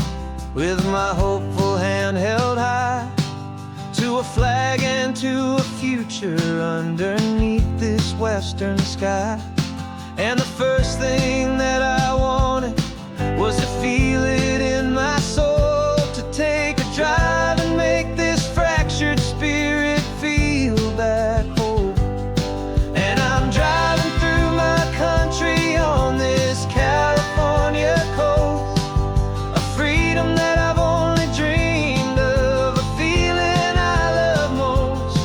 with my hopeful hand held high, to a flag and to a future underneath this western sky. And the first thing that I wanted was to feel it in my soul, to take a drive and make this fractured spirit feel back home. And I'm driving through my country on this California coast, a freedom that I've only dreamed of, a feeling I love most.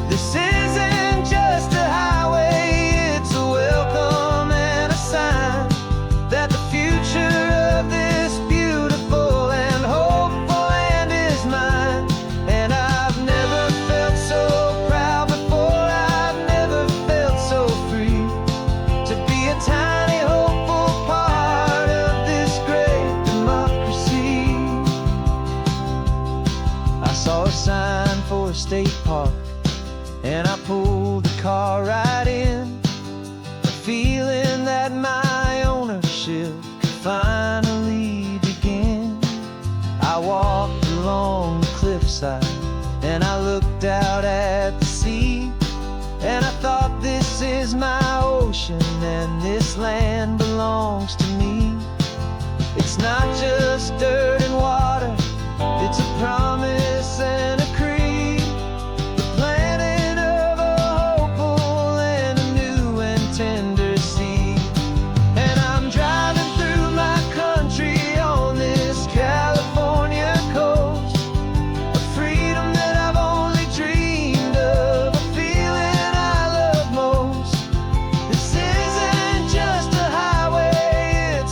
This isn't just a highway, it's a welcome and a sign that the future of this beautiful and hopeful land is mine. And I've never felt so proud before, I've never felt so free, to be a tiny hopeful part of this great democracy. I saw a sign for a state park, and I pulled the car right in, a feeling that my ownership could finally begin. I walked along the cliffside and I looked out at the sea, and I thought, this is my ocean and this land belongs to me. It's not just dirt and water, it's a promise and a creed, the planting of a hopeful and a new and tender seed. And I'm driving through my country on this California coast, a freedom that I've only dreamed of, a feeling I love most. This isn't just a highway,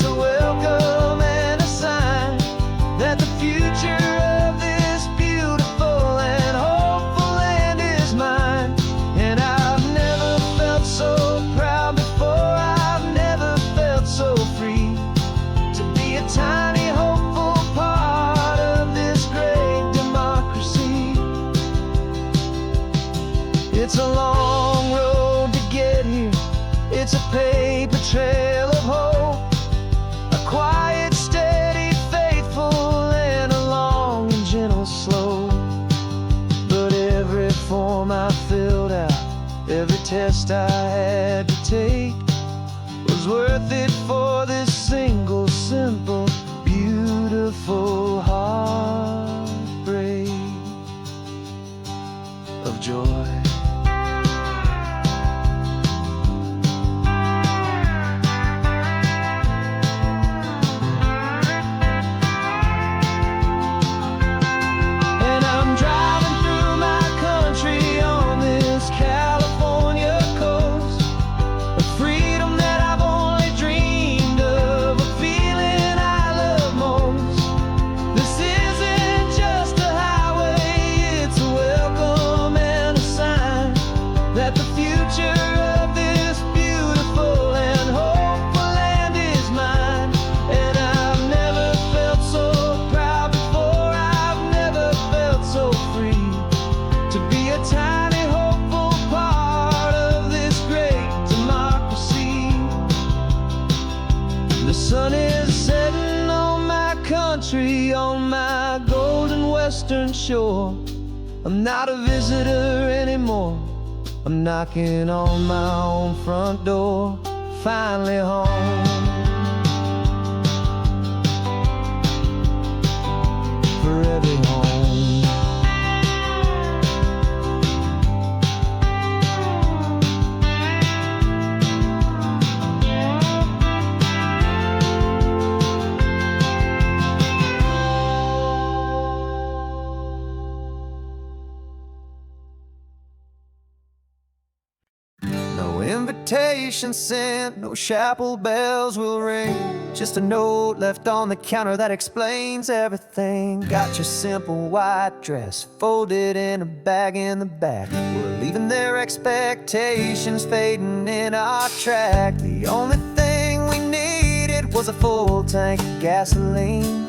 had to take was worth it for this single, simple, beautiful heartbreak of joy. The sun is setting on my country, on my golden western shore. I'm not a visitor anymore. I'm knocking on my own front door, finally home. Forever home. No invitation sent, no chapel bells will ring. Just a note left on the counter that explains everything. Got your simple white dress folded in a bag in the back. We're leaving their expectations fading in our track. The only thing we needed was a full tank of gasoline,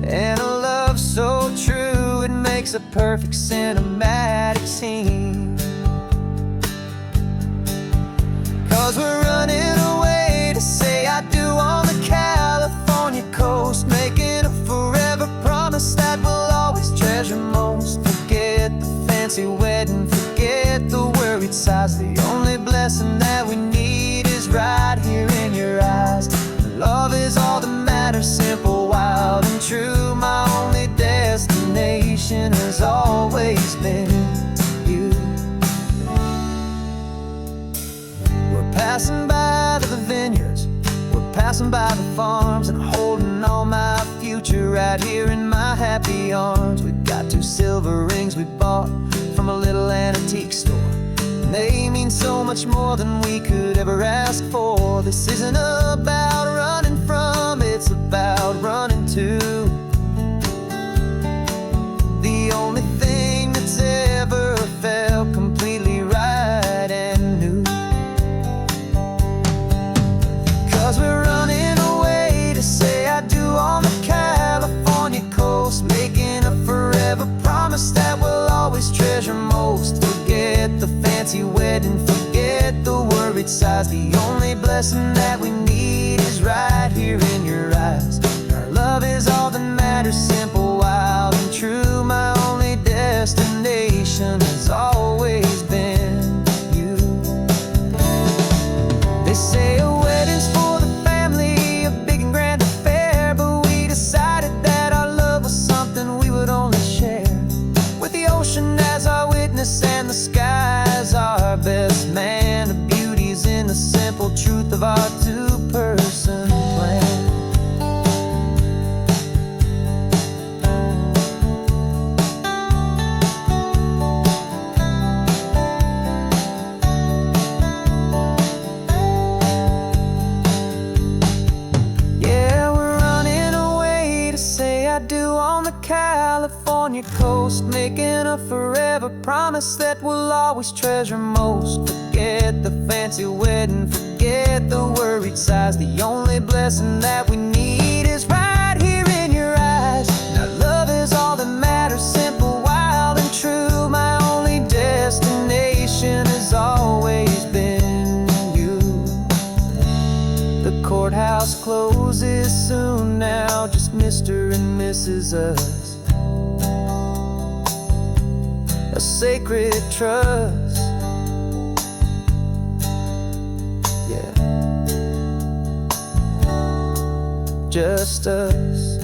and a love so true it makes a perfect cinematic scene. 'Cause we're running away to say I do on the California coast, making a forever promise that we'll always treasure most. Forget the fancy wedding, forget the worried sighs. The only blessing that we need is right here in your eyes. Love is all that matters, simple, wild, and true. My only destination has always been you. We're passing by the vineyards, we're passing by the farms, and holding on my future right here in my happy arms. We've got 2 silver rings we bought from a little antique store, and they mean so much more than we could ever ask for. This isn't about running from, it's about running to the only thing that's ever felt completely right and new. 'Cause we're running away to say I do on the California coast, making a forever promise that we'll always treasure most. Forget the fancy wedding, forget the worried sighs. The only blessing that we need is right here in your eyes. Our love is all that matters, simple, wild, and true. My only destination has always been you. They say a wedding's for the family, a big and grand affair, but we decided that our love was something we would only share with the ocean as our witness and the sky as our best man. The beauty's in the simple truth of our 2-person plan. Yeah, we're running away to say I do on the California coast, making a forever promise that we'll always treasure most. Forget the fancy wedding, forget the worried sighs. The only blessing that we need is right here in your eyes. Now love is all that matters, simple, wild, and true. My only destination has always been you. The courthouse closes soon now, just Mr. and Mrs. Us. A sacred trust just us.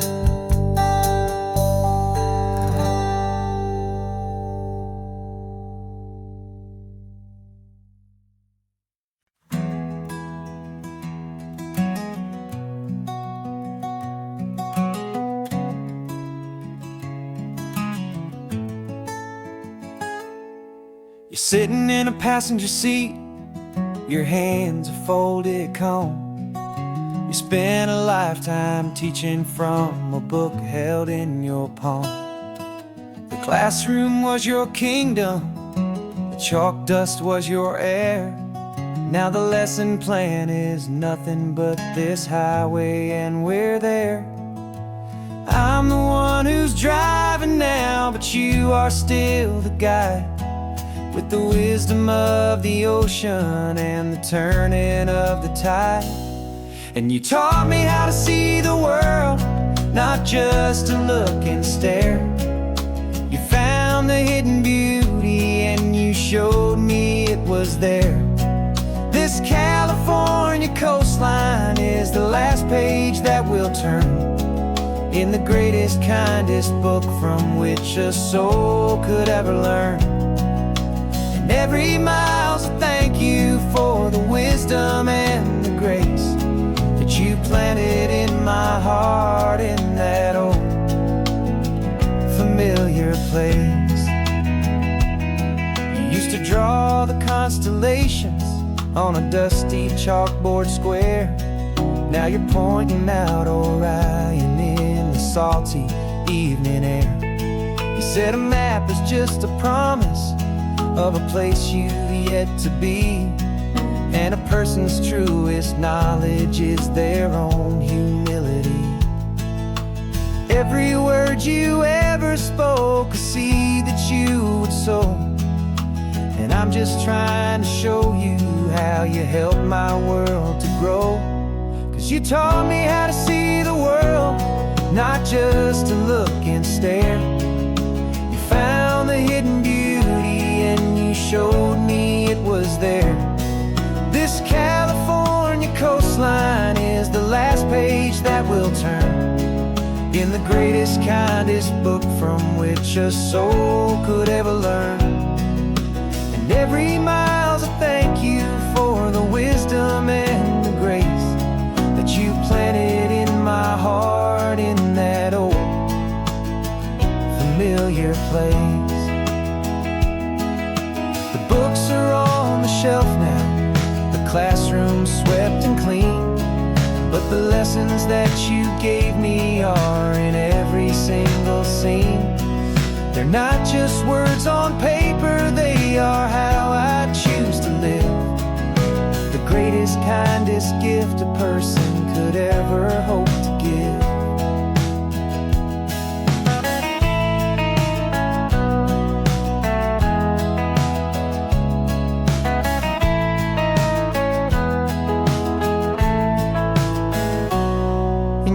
You're sitting in a passenger seat, your hands are folded calm. You spent a lifetime teaching from a book held in your palm. The classroom was your kingdom, the chalk dust was your air. Now the lesson plan is nothing but this highway and we're there. I'm the one who's driving now, but you are still the guide, with the wisdom of the ocean and the turning of the tide. And you taught me how to see the world, not just to look and stare. You found the hidden beauty and you showed me it was there. This California coastline is the last page that we'll turn in the greatest, kindest book from which a soul could ever learn. And every mile's a thank you for the wisdom and the grace that you planted in my heart in that old familiar place. You used to draw the constellations on a dusty chalkboard square. Now you're pointing out Orion in the salty evening air. You said a map is just a promise of a place you've yet to be, and a person's truest knowledge is their own humility. Every word you ever spoke, a seed that you would sow, and I'm just trying to show you how you helped my world to grow. 'Cause you taught me how to see the world, not just to look and stare. You found the hidden beauty and you showed me it was there. This California coastline is the last page that we'll turn in the greatest, kindest book from which a soul could ever learn. And every mile's a thank you for the wisdom and the grace that you planted in my heart in that old familiar place. The books are on the shelf now, the classroom swept and clean, but the lessons that you gave me are in every single scene. They're not just words on paper, they are how I choose to live. The greatest, kindest gift a person could ever hope to give.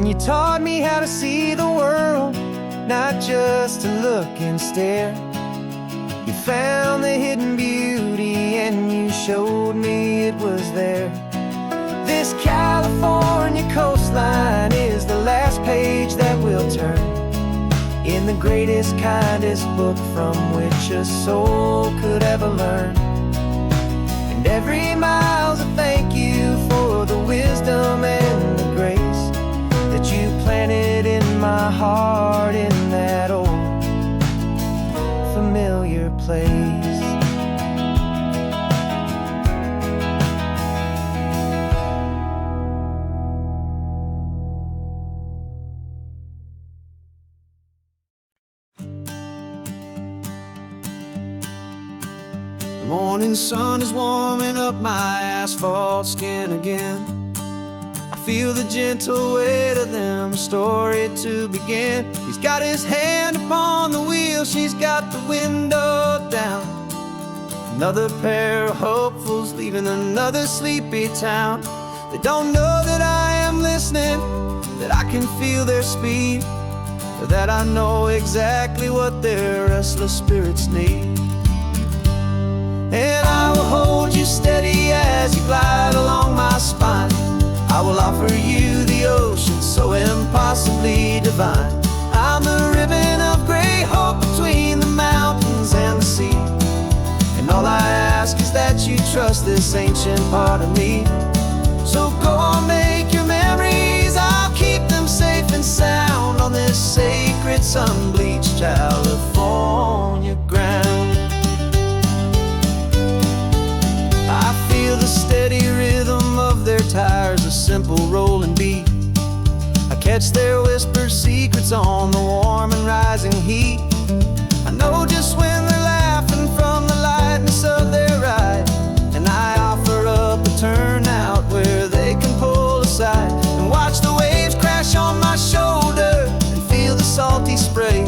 You taught me how to see the world, not just to look and stare. You found the hidden beauty and you showed me it was there. This California coastline is the last page that we'll turn in the greatest, kindest book from which a soul could ever learn. And every mile's a thank you for the wisdom and the grace that you planted in my heart in that old familiar place. The morning sun is warming up my asphalt skin again. Feel the gentle weight of them, story to begin. He's got his hand upon the wheel, she's got the window down. Another pair of hopefuls leaving another sleepy town. They don't know that I am listening, that I can feel their speed, or that I know exactly what their restless spirits need. And I will hold you steady as you glide along my spine. I will offer you the ocean so impossibly divine. I'm the ribbon of gray hope between the mountains and the sea. And all I ask is that you trust this ancient part of me. So go on, make your memories, I'll keep them safe and sound on this sacred sun-bleached California ground. I feel the steady rhythm of their tires, a simple rolling beat. I catch their whispered secrets on the warm and rising heat. I know just when they're laughing from the lightness of their ride, and I offer up a turnout where they can pull aside and watch the waves crash on my shoulder and feel the salty spray,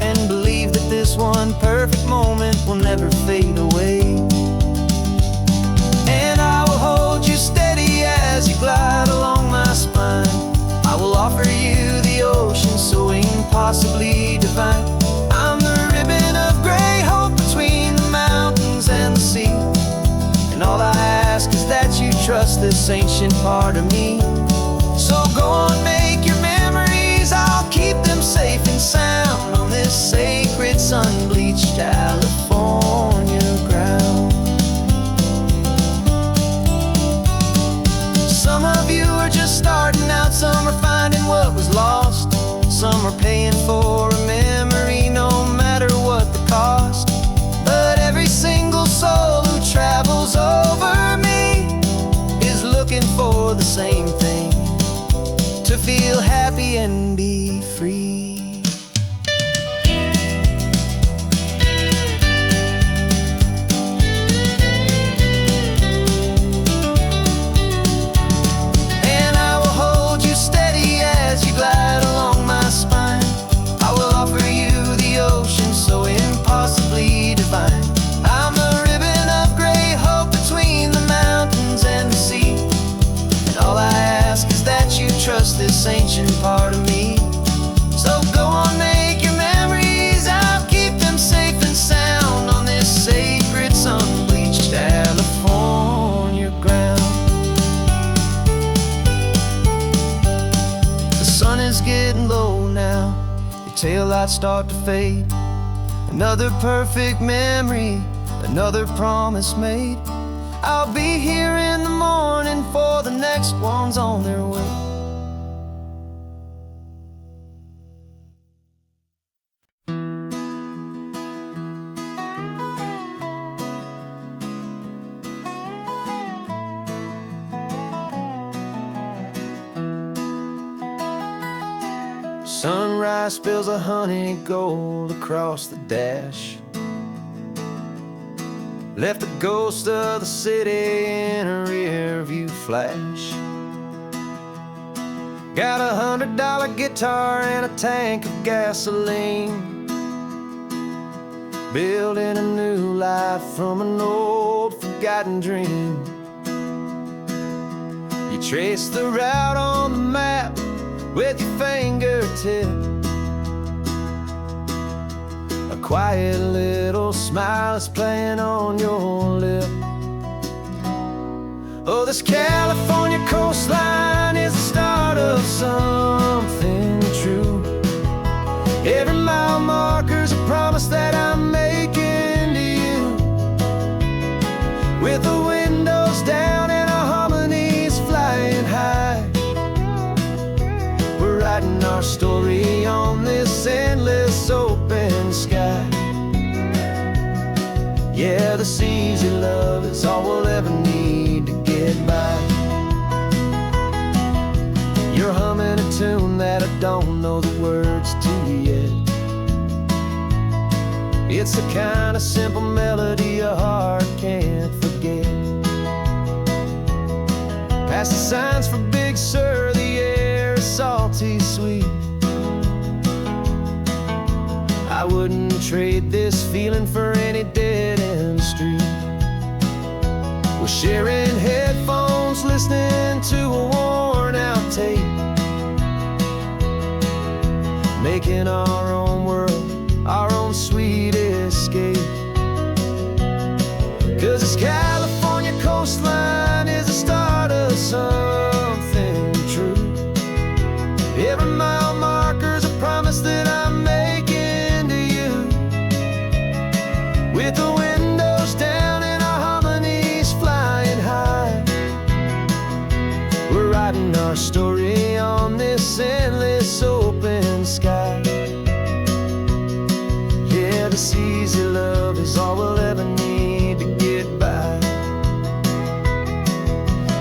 and believe that this one perfect moment will never fade away. And I will hold you steady as you glide along my spine. I will offer you the ocean so impossibly divine. I'm the ribbon of gray hope between the mountains and the sea. And all I ask is that you trust this ancient part of me. So go on, make your memories, I'll keep them safe and sound on this sacred sun-bleached California ground. Some of you are just starting out, some are finding what was lost, some are paying for a memory no matter what the cost. But every single soul who travels over me is looking for the same thing, to feel happy and be free. Trust this ancient part of me. So go on, make your memories, I'll keep them safe and sound on this sacred sun-bleached California ground. The sun is getting low now, the taillights start to fade. Another perfect memory, another promise made. I'll be here in the morning for the next ones on their way. Sunrise spills a honey gold across the dash, left the ghost of the city in a rear view flash. Got $100 guitar and a tank of gasoline, building a new life from an old forgotten dream. You trace the route on the map with your fingertip, a quiet little smile is playing on your lip. Oh, this California coastline is the start of something true. Every mile marker's a promise that I'm making to you. With the windows down and our harmonies flying high, we're writing our story on this endless open sky. Yeah, this easy love is all we'll ever need to get by. You're humming a tune that I don't know the words to yet. It's the kind of simple melody your heart can't forget. Past the signs for Big Sur, the air is salty sweet. I wouldn't trade this feeling for any dead-end street. We're sharing headphones, listening to a worn-out tape, making our own world, our own sweet escape. 'Cause this California coastline is the start of something true. Every mile our story on this endless open sky. Yeah, this easy love is all we'll ever need to get by.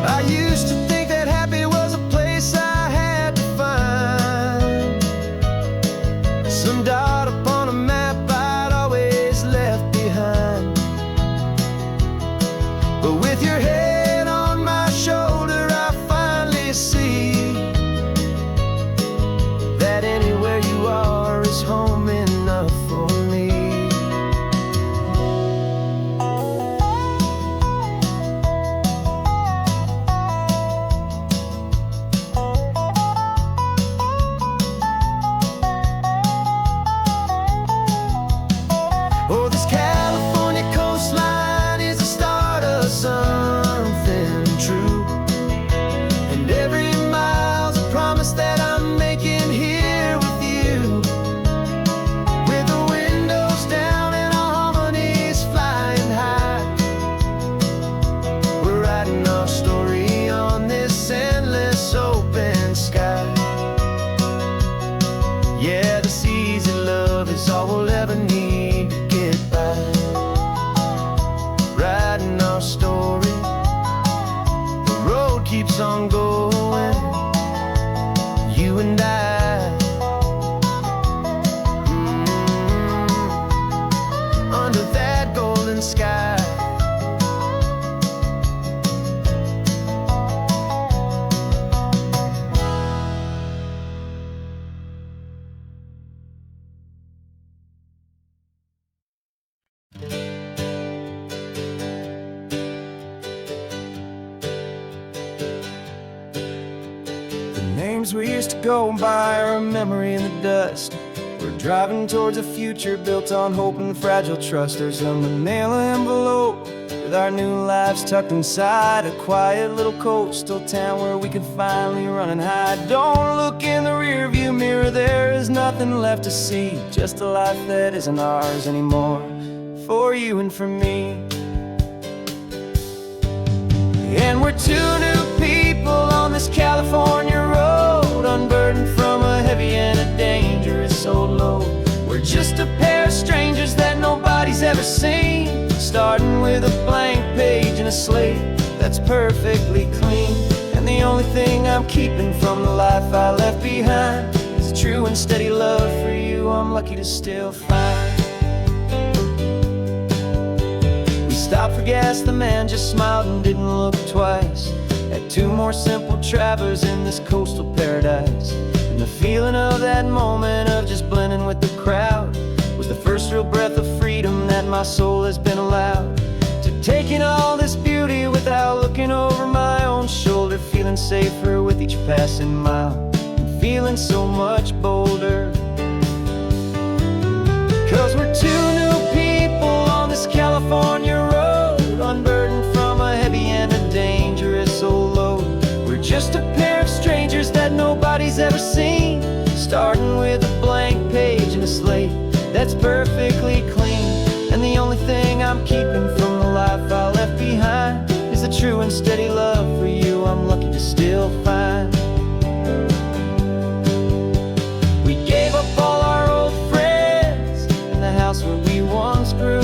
I used to think that happy was a place I had to find, some dot upon a map I'd always left behind. But with your head on my shoulder, I finally see that anywhere you are is home enough for me. Oh, this California coastline is the start of something true, and every mile's a promise that I'm making here with you. With the windows down and our harmonies flying high, we're writing our story on this endless open sky. Yeah, this easy love is all we'll ever need to get by. Writing our story, the road keeps on going, you and I. Under that golden sky. Names we used to go by are a memory in the dust. We're driving towards a future built on hope and fragile trust. There's a manila envelope with our new lives tucked inside, a quiet little coastal town where we could finally run and hide. Don't look in the rearview mirror, there is nothing left to see, just a life that isn't ours anymore, for you and for me. And we're two new people on this California road, unburdened from a heavy and a dangerous old load. We're just a pair of strangers that nobody's ever seen, starting with a blank page and a slate that's perfectly clean. And the only thing I'm keeping from the life I left behind is a true and steady love for you I'm lucky to still find. Stopped for gas, the man just smiled and didn't look twice. Had two more simple travelers in this coastal paradise. And the feeling of that moment of just blending with the crowd was the first real breath of freedom that my soul has been allowed to take in all this beauty without looking over my own shoulder, feeling safer with each passing mile and feeling so much bolder. 'Cause we're two new people on this California road, unburdened from a heavy and a dangerous old load. We're just a pair of strangers that nobody's ever seen, starting with a blank page and a slate that's perfectly clean. And the only thing I'm keeping from the life I left behind is the true and steady love for you I'm lucky to still find. We gave up all our old friends and the house where we once grew.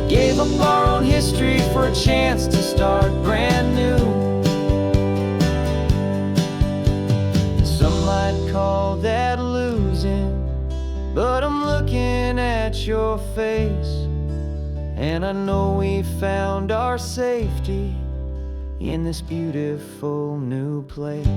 Gave up our own history for a chance to start brand new. Some might call that losing, but I'm looking at your face, and I know we found our safety in this beautiful new place.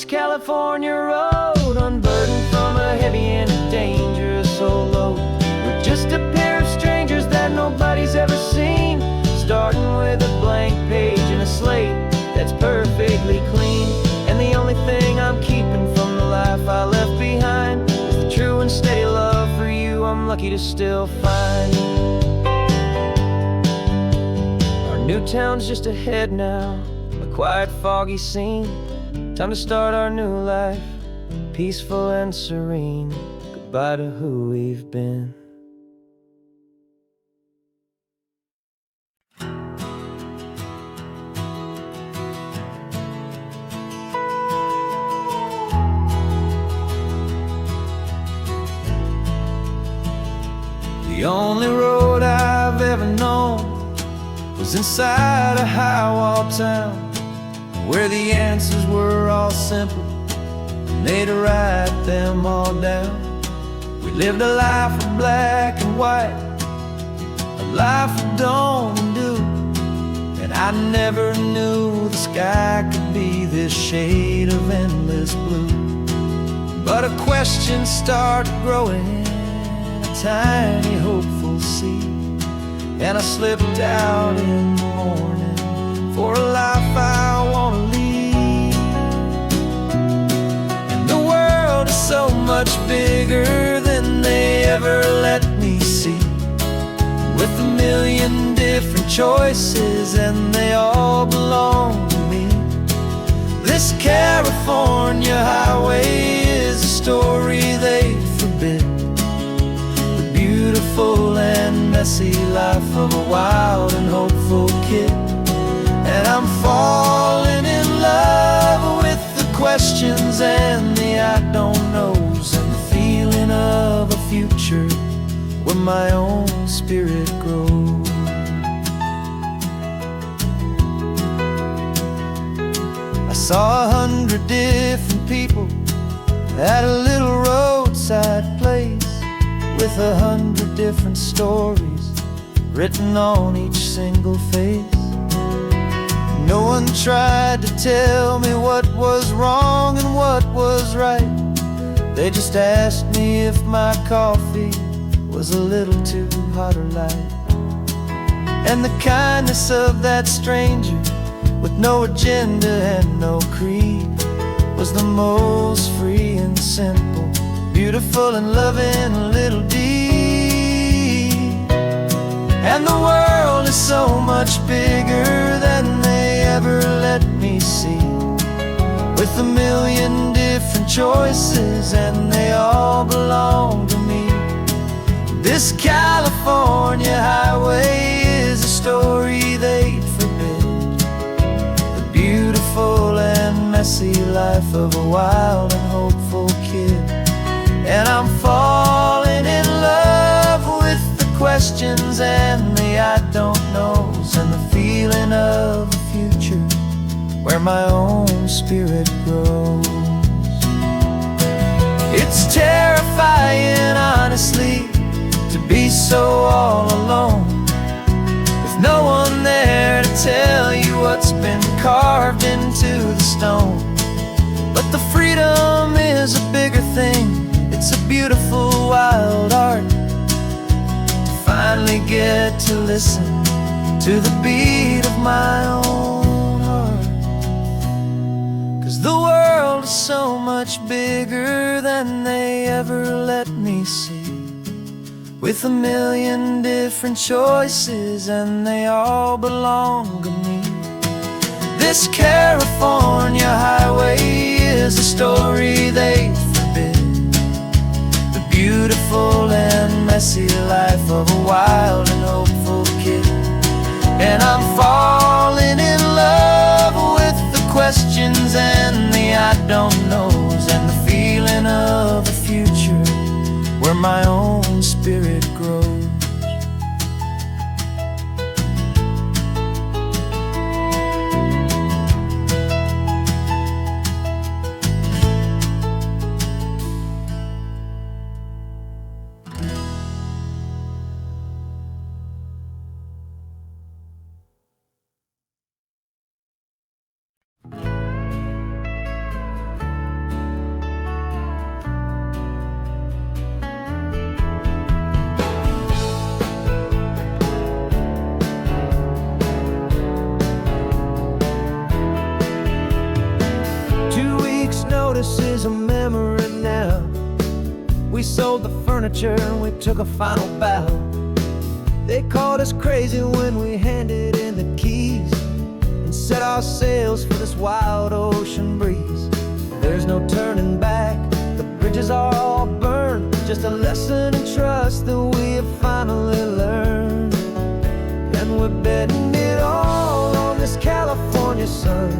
California road, unburdened from a heavy and a dangerous old load. We're just a pair of strangers that nobody's ever seen, starting with a blank page and a slate that's perfectly clean. And the only thing I'm keeping from the life I left behind is the true and steady love for you I'm lucky to still find. new town's just ahead now, a quiet, foggy scene. Time to start our new life, peaceful and serene. Goodbye to who we've been. The only road I've ever known was inside a high-wall town, where the answers were all simple, and they'd write them all down. We lived a life of black and white, a life of dawn and dew, and I never knew the sky could be this shade of endless blue. But a question started growing, tiny hopeful seed, and I slipped out in the morning for a life I want to lead. And the world is so much bigger than they ever let me see, with a million different choices and they all belong to me. This California highway is a story they forbid, beautiful and messy life of a wild and hopeful kid. And I'm falling in love with the questions and the I don't knows, and the feeling of a future where my own spirit grows. I saw 100 different people at a little roadside place, with 100 different stories written on each single face. No one tried to tell me what was wrong and what was right. They just asked me if my coffee was a little too hot or light. And the kindness of that stranger, with no agenda and no creed, was the most free and simple, beautiful and loving little deed. And the world is so much bigger than they ever let me see, with a million different choices and they all belong to me. This California highway is a story they'd forbid, the beautiful and messy life of a wild and hopeful kid. And I'm falling in love with the questions and the I don't knows, and the feeling of a future where my own spirit grows. It's terrifying, honestly, to be so all alone, with no one there to tell you what's been carved into the stone. But the freedom is a bigger thing. It's a beautiful wild art to finally get to listen to the beat of my own heart. 'Cause the world is so much bigger than they ever let me see, with a million different choices and they all belong to me. This California highway is a story they forbid, the beautiful and messy life of a wild and hopeful kid. And I'm falling in love with the questions and the I don't knows, and the feeling of a future where my own spirit grows. This is a memory now. We sold the furniture and we took a final bow. They called us crazy when we handed in the keys and set our sails for this wild ocean breeze. There's no turning back, the bridges are all burned, just a lesson in trust that we have finally learned. And we're betting it all on this California sun,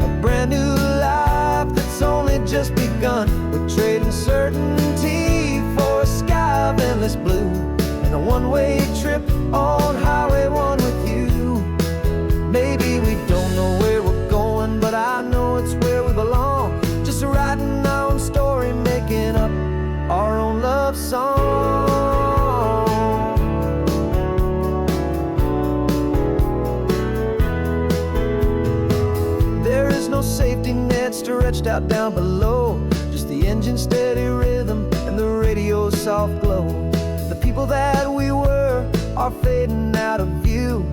a brand new life that's only just begun. We're trading certainty for a sky of endless blue, and a one-way trip on Highway 1 with you. Maybe we don't know where we're going, but I know it's where we belong. Just writing our own story, making up our own love song. There is no safety net stretched out down below, just the engine's steady rhythm and the radio's soft glow. The people that we were are fading out of view,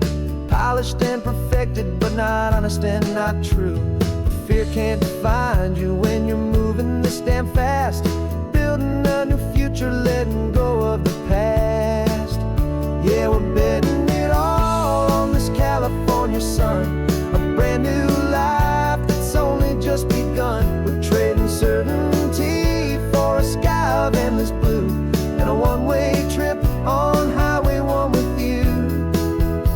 polished and perfected, but not honest and not true. Fear can't find you when you're moving this damn fast, building a new future, letting go of the past. Yeah, we're betting it all on this California sun, a brand new life that's only just begun. We're trading certainty for a sky of endless blue, and a one-way trip on Highway 1 with you.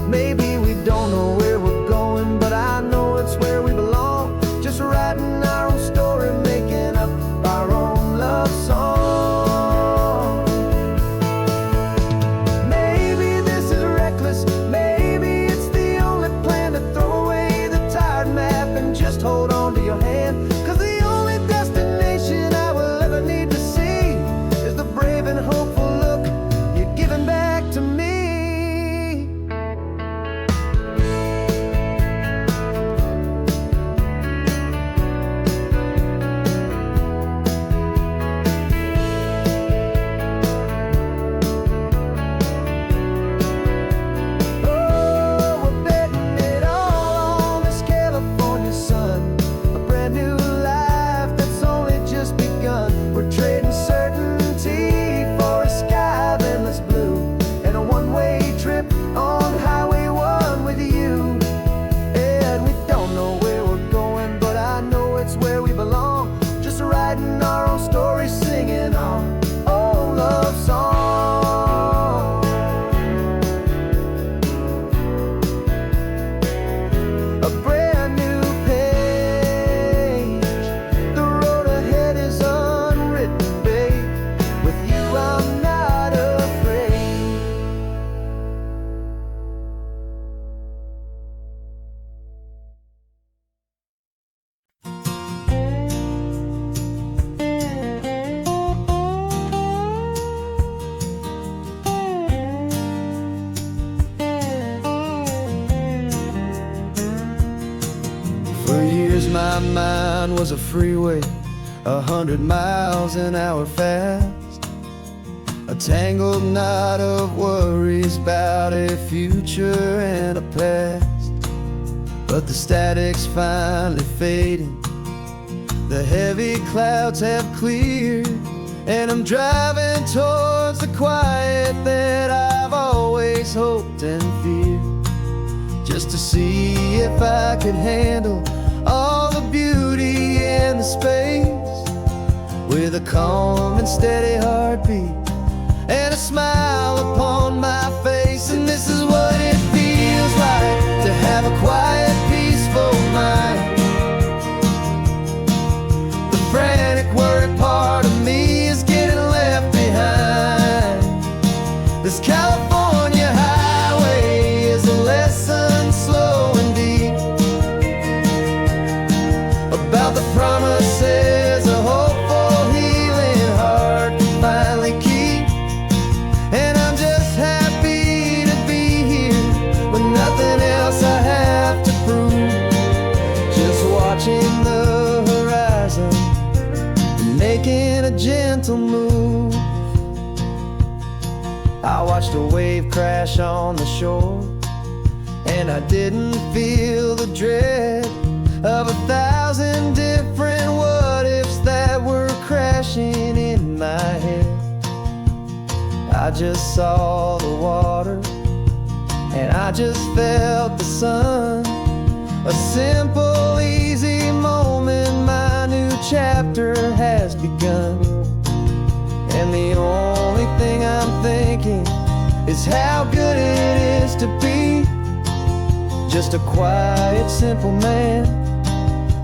Maybe we don't know where we're going, but I know it's where we belong. Just writing our own story, making up our own love song. Maybe this is reckless, maybe it's the only plan to throw away the tired map and just hold on to your hand. 'Cause the only destination I will ever need to see is the brave and hopeful look you're giving back to me. Oh, we're betting it all on this California sun, a brand new life that's only just begun. We're trading certainty for a sky of endless blue, and a one-way trip on Highway 1 with you. And we don't know where we're going, but I know it's where we belong. Just writing our own story, singing our own love song. A brand new page, the road ahead is unwritten, babe. With you I'm not afraid. For years my mind was a freeway, 100 miles an hour fast, a tangled knot of worries about a future and a past. But the static's finally fading, the heavy clouds have cleared, and I'm driving towards the quiet that I've always hoped and feared, just to see if I could handle all the beauty and the space, with a calm and steady heartbeat and a smile upon my face. And this is what it feels like to have a quiet, peaceful mind. The frantic, worried part of me is getting left behind. This California highway is a lesson slow and deep about the promises a hopeful, healing heart can finally keep. And I'm just happy to be here with nothing else I have to prove, just watching the horizon and making a gentle move. I watched a wave crash on the shore, and I didn't feel the dread of 1,000 different what-ifs that were crashing in my head. I just saw the water and I just felt the sun. A simple, easy moment, my new chapter has begun. And the only thing I'm thinking is how good it is to be just a quiet, simple man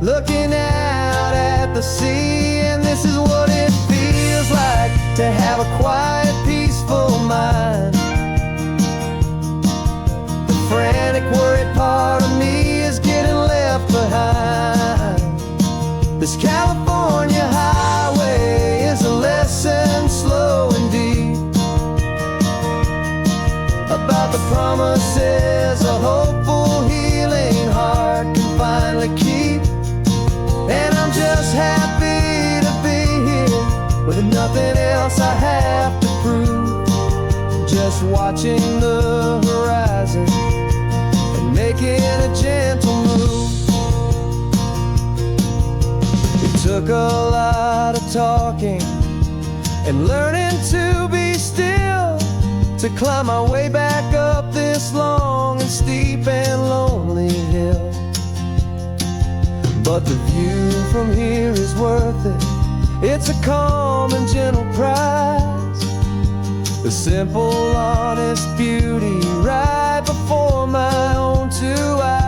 looking out at the sea. And this is what it feels like to have a quiet, peaceful mind. The frantic, worried part of me is getting left behind. This California highway is a lesson slow and deep about the promises a hopeful, healing heart can finally keep. And I'm just happy to be here with nothing else I have to prove, just watching the horizon and making a gentle move. It took a lot of talking and learning to be still to climb my way back up this long and steep and lonely hill. But the view from here is worth it. It's a calm and gentle prize, the simple, honest beauty right before my own two eyes.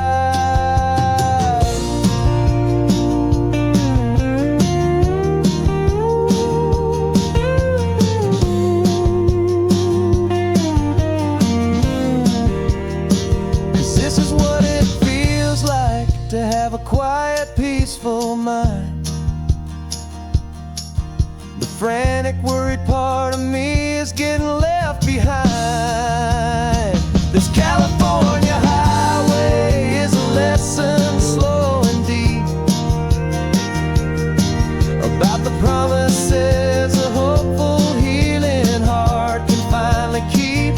To have a quiet, peaceful mind. The frantic, worried part of me is getting left behind. This California highway is a lesson slow and deep about the promises a hopeful, healing heart can finally keep.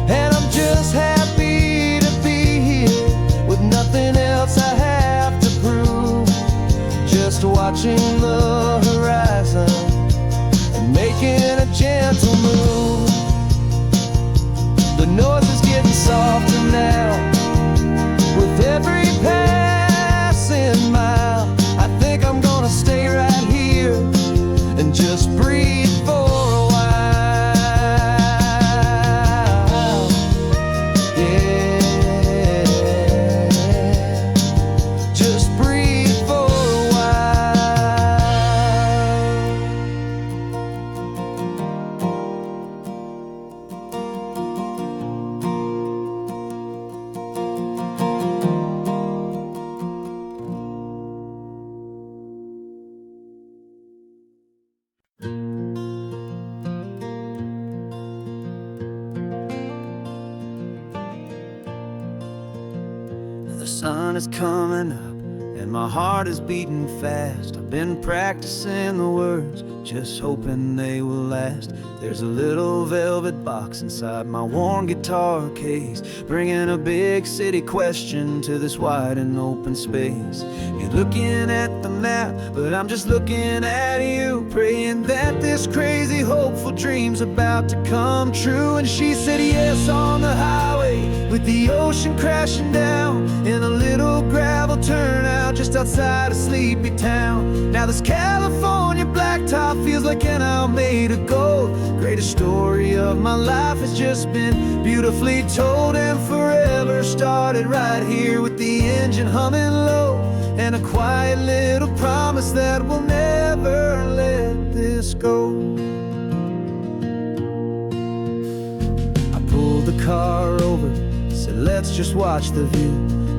And I'm just happy to be here with nothing else I have to prove, just watching the horizon and making a gentle move. The noise is getting softer now with every passing mile. I think I'm gonna stay right here and just breathe for a while. Yeah, just breathe for a while. The sun is coming up and my heart is beating fast. I've been practicing the words, just hoping they will last. There's a little velvet box inside my worn guitar case, bringing a big city question to this wide and open space. You're looking at the map, but I'm just looking at you, praying that this crazy hopeful dream's about to come true. And she said yes on the highway with the ocean crashing down in a little gravel turnout just outside of sleepy town. Now this California blacktop feels like an owl made of gold. Greatest story of my life has just been beautifully told, and forever started right here with the engine humming low, and a quiet little promise that we'll never let this go. I pulled the car over, said let's just watch the view.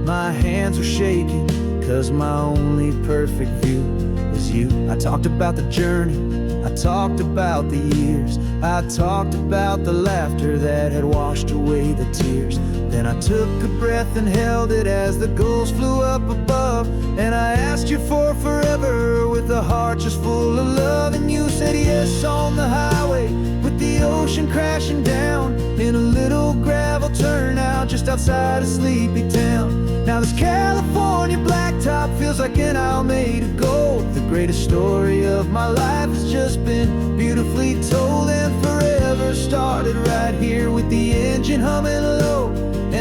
My hands were shaking, cause my only perfect view was you. I talked about the journey, I talked about the years, I talked about the laughter that had washed away the tears. Then I took a breath and held it as the gulls flew up above, and I asked you for forever with a heart just full of love. And you said yes on the highway with the ocean crashing down in a little gravel turnout just outside of sleepy town. Now this California blacktop feels like an owl made of gold. The greatest story of my life has just been beautifully told, and forever started right here with the engine humming low,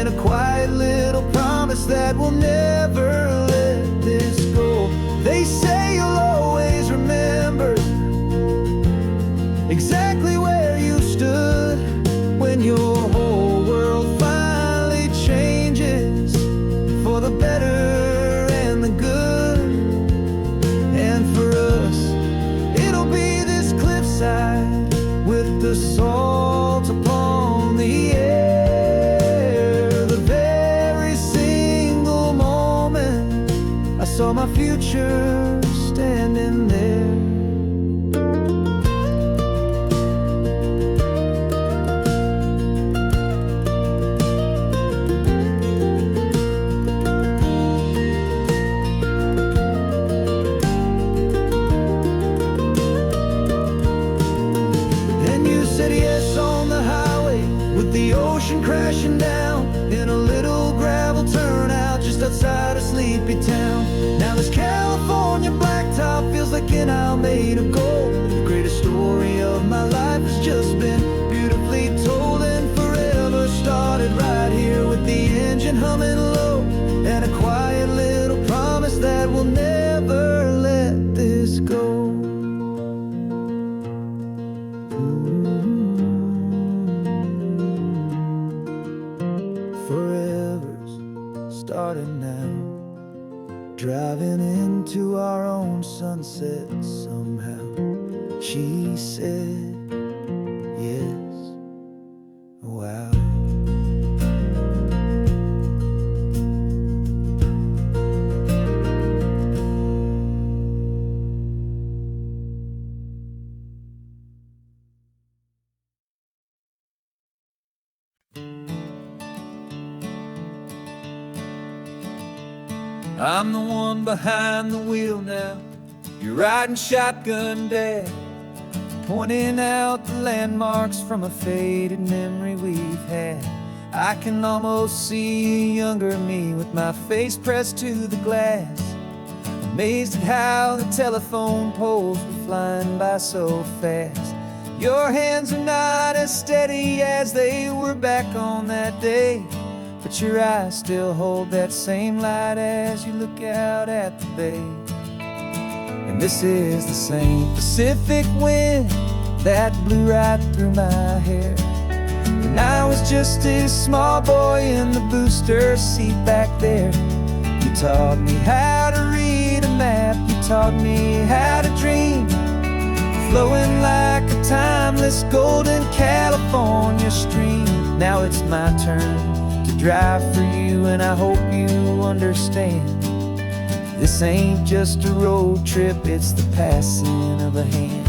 and a quiet little promise that we'll never let this go. They say you'll always remember exactly where you stood when your whole world finally changes for the better and the good. And for us, it'll be this cliffside with the salt upon the air. The very single moment I saw my future standing there. Said yes on the highway with the ocean crashing down in a little gravel turnout just outside of Sleepy Town. Now this California blacktop feels like an isle made of gold. The greatest story of my life has just been beautifully told, and forever started right here with the engine humming low and a quiet little promise that we'll never let this go. Forever's started now, driving into our own sunset somehow. She said yes, wow. I'm the one behind the wheel now. You're riding shotgun, Dad, pointing out the landmarks from a faded memory we've had. I can almost see a younger me with my face pressed to the glass, amazed at how the telephone poles were flying by so fast. Your hands are not as steady as they were back on that day, but your eyes still hold that same light as you look out at the bay. And this is the same Pacific wind that blew right through my hair when I was just a small boy in the booster seat back there. You taught me how to read a map, you taught me how to dream, flowing like a timeless golden California stream. Now it's my turn to drive for you, and I hope you understand. This ain't just a road trip, it's the passing of a hand.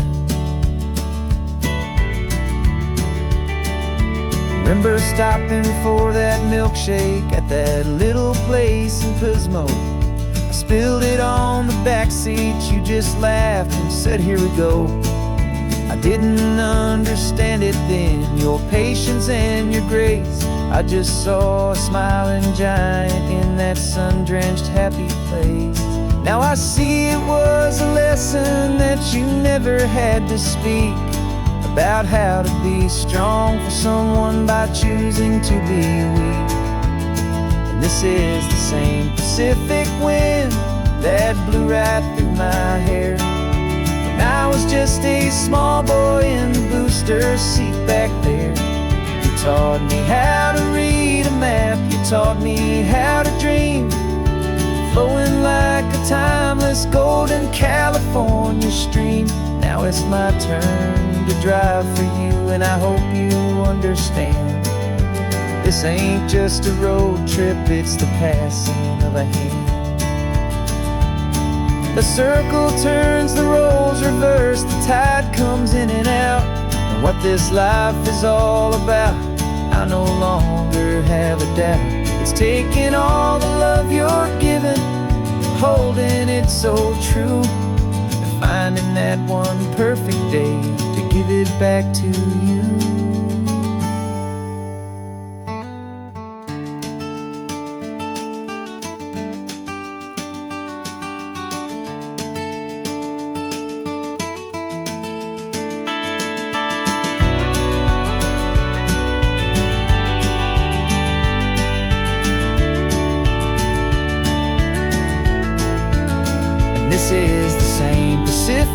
Remember stopping for that milkshake at that little place in Pismo? I spilled it on the back seat, you just laughed and said, here we go. I didn't understand it then, your patience and your grace. I just saw a smiling giant in that sun-drenched happy place. Now I see it was a lesson that you never had to speak, about how to be strong for someone by choosing to be weak. And this is the same Pacific wind that blew right through my hair when I was just a small boy in the booster seat back there. You taught me how to read a map, you taught me how to dream, flowing like a timeless golden California stream. Now it's my turn to drive for you, and I hope you understand. This ain't just a road trip, it's the passing of a hand. The circle turns, the roles reverse, the tide comes in and out. And what this life is all about, I no longer have a doubt. It's taking all the love you're giving, holding it so true, and finding that one perfect day to give it back to you.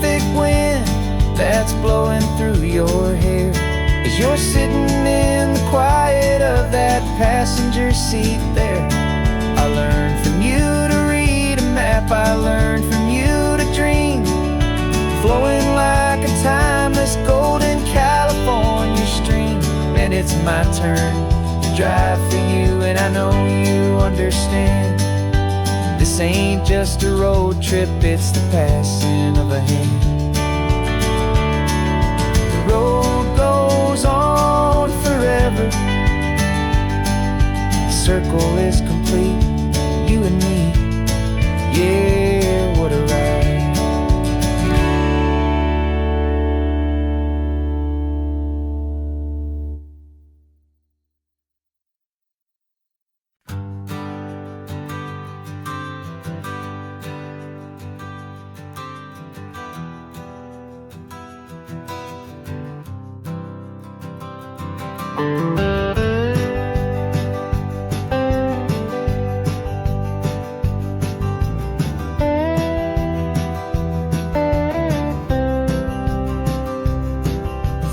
Pacific wind that's blowing through your hair as you're sitting in the quiet of that passenger seat there. I learned from you to read a map, I learned from you to dream, flowing like a timeless golden California stream. And it's my turn to drive for you, and I know you understand. This ain't just a road trip, it's the passing of a hand. The road goes on forever, the circle is complete, you and me, yeah, what a ride.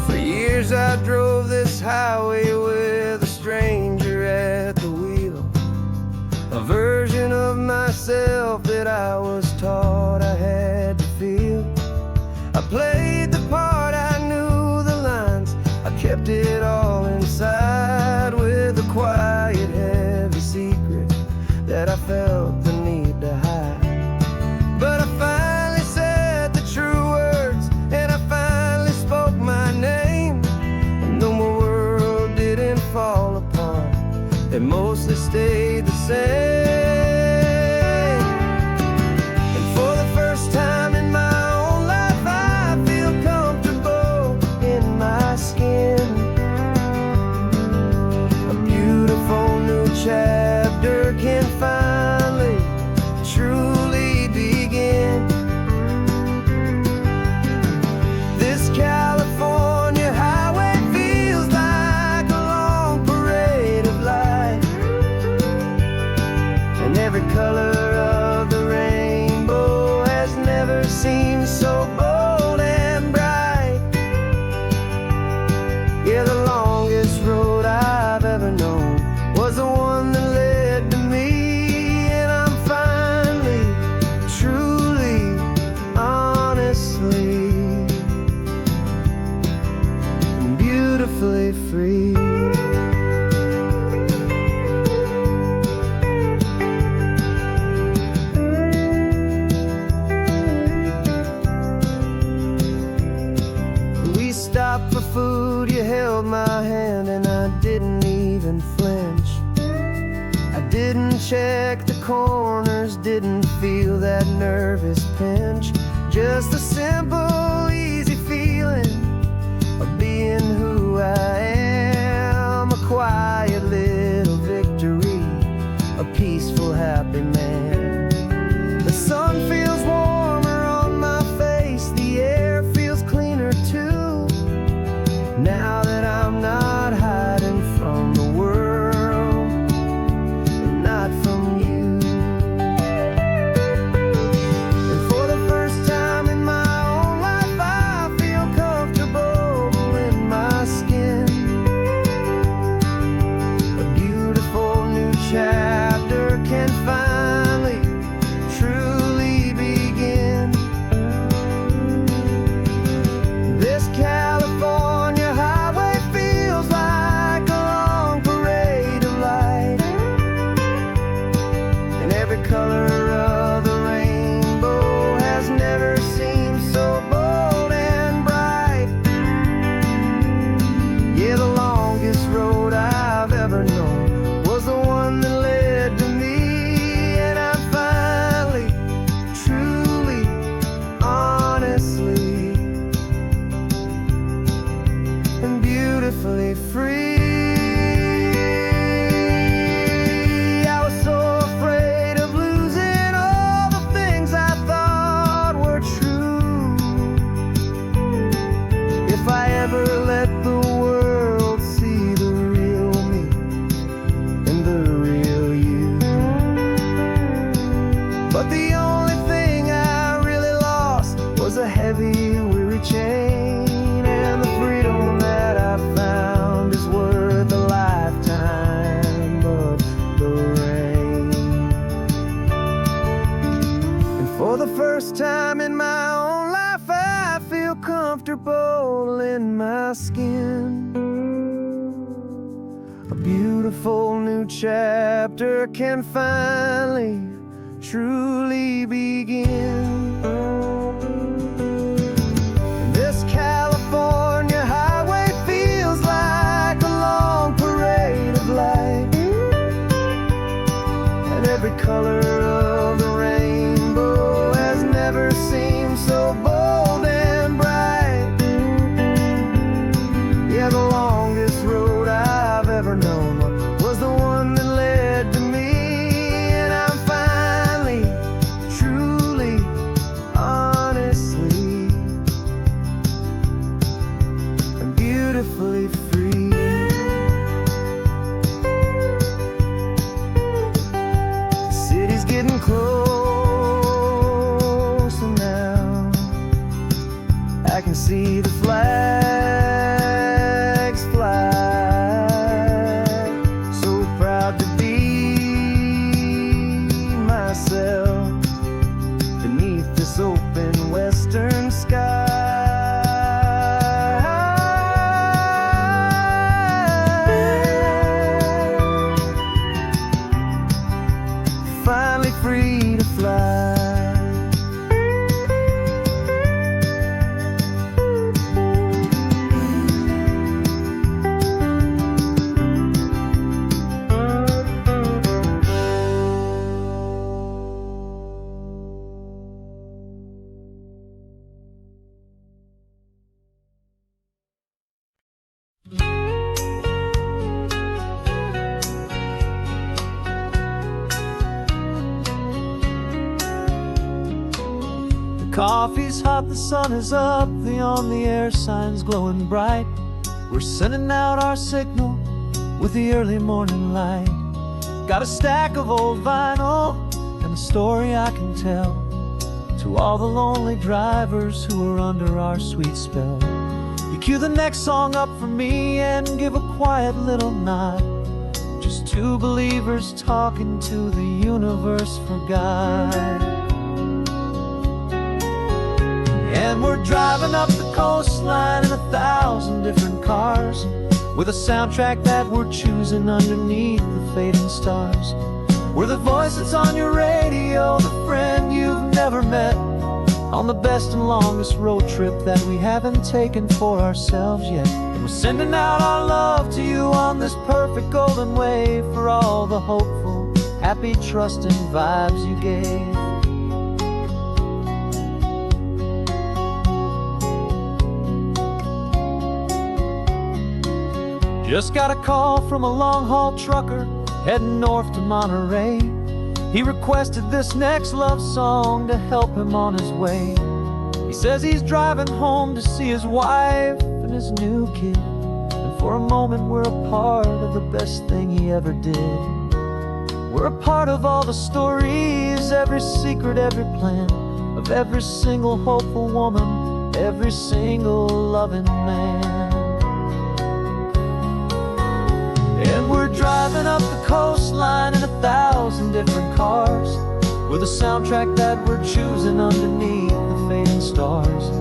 For years I drove this highway with a stranger at the wheel, a version of myself that I was taught I had to feel. I played the part, I knew the lines, I kept it all inside with a quiet, heavy secret that I felt the need to hide. But I finally said the true words, and I finally spoke my name, and though my world didn't fall apart, it mostly stayed the same. And for the first time in my own life, I feel comfortable in my skin. A beautiful new chapter can finally truly begin. This California highway feels like a long parade of light, and every color of the rainbow has never seemed so bold and bright. Yeah, the longest road I've ever known was the one that led to me, and I'm finally, truly, honestly, and beautifully free. We stopped for food, you held my hand, and I didn't even flinch. I didn't check the corners, didn't feel that nervous pinch. Just a simple, easy feeling of being who I am. A quiet little victory, a peaceful, happy man. The sun feels warmer on my face, the air feels cleaner too, now that I'm not hiding from the world, and not from you. And for the first time in my own life, I feel comfortable in my skin. A beautiful new chapter can finally truly begin. This California highway feels like a long parade of light, and every color of the rainbow has never seemed so bold and bright. Yeah, the longest road I've ever known was the one that led to me, and I'm finally, truly, honestly, and beautifully free. I was so afraid of losing all the things I thought were true. If I ever let the world see the real me and the real you. But the only thing I really lost was a heavy a beautiful new chapter can finally, truly begin. This California highway feels like a long parade of light, and every color of the rainbow has never seemed so bold and bright. Yeah, the longest road I've ever known was the one that led to me, and I'm finally, truly, honestly, and beautifully free. The city's getting closer now. I can see the flags fly. So proud to be myself beneath this open western sky. Finally free to fly. Coffee's hot, the sun is up, the on the air sign's glowing bright. We're sending out our signal with the early morning light. Got a stack of old vinyl and a story I can tell to all the lonely drivers who are under our sweet spell. You cue the next song up for me and give a quiet little nod. Just two believers talking to the universe for God. And we're driving up the coastline in 1,000 different cars, with a soundtrack that we're choosing underneath the fading stars. We're the voice that's on your radio, the friend you've never met, on the best and longest road trip that we haven't taken for ourselves yet. And we're sending out our love to you on this perfect golden wave for all the hopeful, happy, trusting vibes you gave. Just got a call from a long-haul trucker heading north to Monterey. He requested this next love song to help him on his way. He says he's driving home to see his wife and his new kid, and for a moment we're a part of the best thing he ever did. We're a part of all the stories, every secret, every plan, of every single hopeful woman, every single loving man. And we're driving up the coastline in 1,000 different cars, with a soundtrack that we're choosing underneath the fading stars.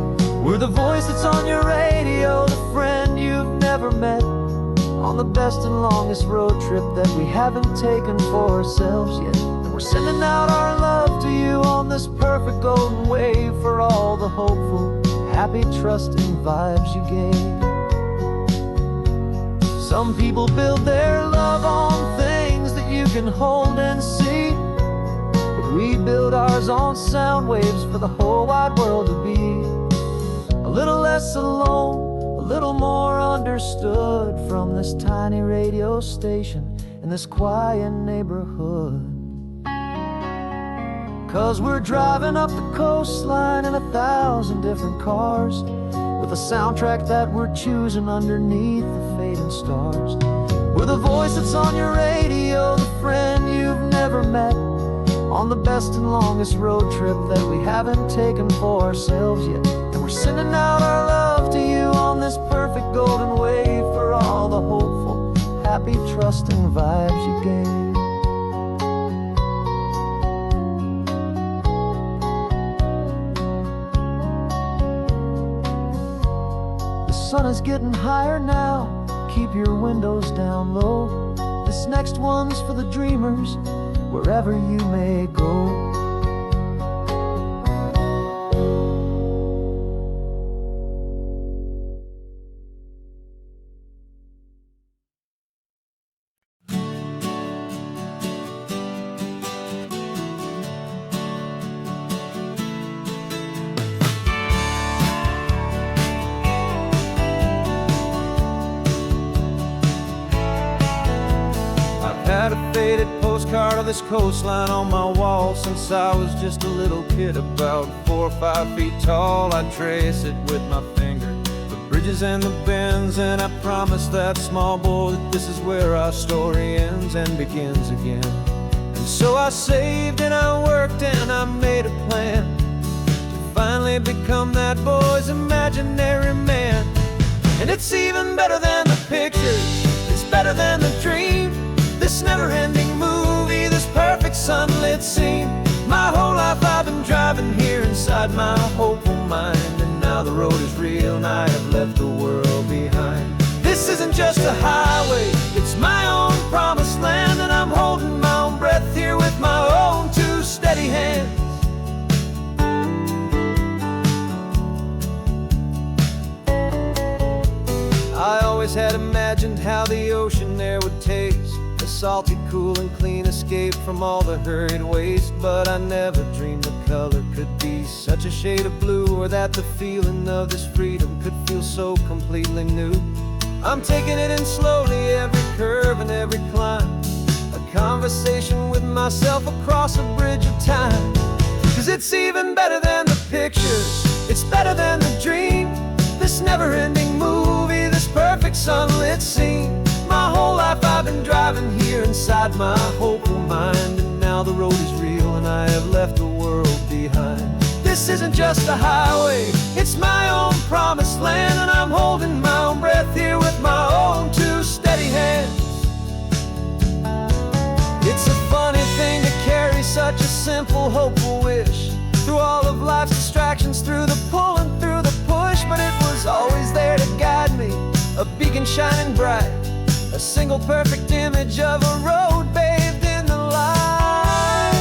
We're the voice that's on your radio, the friend you've never met, on the best and longest road trip that we haven't taken for ourselves yet. And we're sending out our love to you on this perfect golden wave for all the hopeful, happy, trusting vibes you gave. Some people build their love on things that you can hold and see, but we build ours on sound waves for the whole wide world to be a little less alone, a little more understood from this tiny radio station in this quiet neighborhood. 'Cause we're driving up the coastline in 1,000 different cars, with a soundtrack that we're choosing underneath the fading stars. We're the voice that's on your radio, the friend you've never met, on the best and longest road trip that we haven't taken for ourselves yet. And we're sending out our love to you on this perfect golden wave for all the hopeful, happy, trusting vibes you gave. The sun is getting higher now, keep your windows down low. This next one's for the dreamers, wherever you may go. Had a faded postcard of this coastline on my wall since I was just a little kid, about 4 or 5 feet tall. I trace it with my finger, the bridges and the bends, and I promised that small boy that this is where our story ends and begins again. And so I saved and I worked and I made a plan to finally become that boy's imaginary man. And it's even better than the pictures, it's better than the dream. This never-ending movie, this perfect sunlit scene. My whole life I've been driving here inside my hopeful mind, and now the road is real and I have left the world behind. This isn't just a highway, it's my own promised land, and I'm holding my own breath here with my own 2 steady hands. I always had imagined how the ocean there would taste, a salty, cool and clean escape from all the hurried waste. But I never dreamed the color could be such a shade of blue, or that the feeling of this freedom could feel so completely new. I'm taking it in slowly, every curve and every climb, a conversation with myself across a bridge of time. 'Cause it's even better than the pictures, it's better than the dream. This never-ending movie, this perfect sunlit scene. My whole life I've been driving here inside my hopeful mind, and now the road is real and I have left the world behind. This isn't just a highway, it's my own promised land, and I'm holding my own breath here with my own 2 steady hands. It's a funny thing to carry such a simple, hopeful wish through all of life's distractions, through the pull and through the push. But it was always there to guide me, a beacon shining bright, a single perfect image of a road bathed in the light.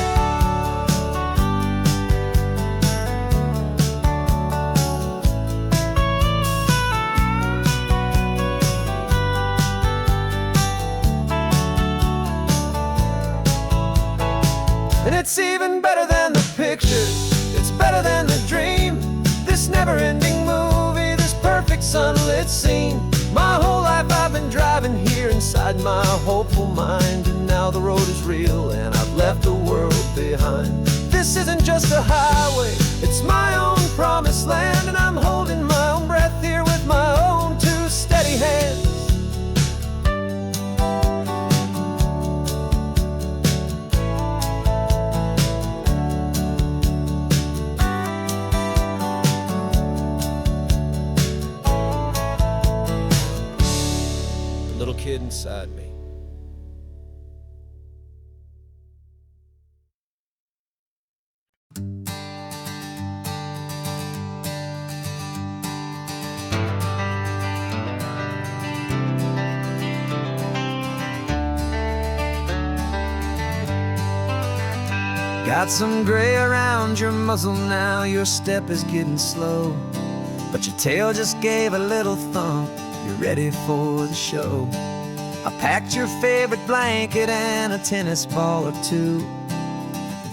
And it's even better than the pictures, it's better than the dream. This never-ending movie, this perfect sunlit scene. My whole life I've been driving here inside my hopeful mind, and now the road is real and I've left the world behind. This isn't just a highway, it's my own promised land, and I'm holding my own breath here with my own 2 steady hands. Little kid inside me. Got some gray around your muzzle now, your step is getting slow, but your tail just gave a little thump. You're ready for the show. I packed your favorite blanket and a tennis ball or 2.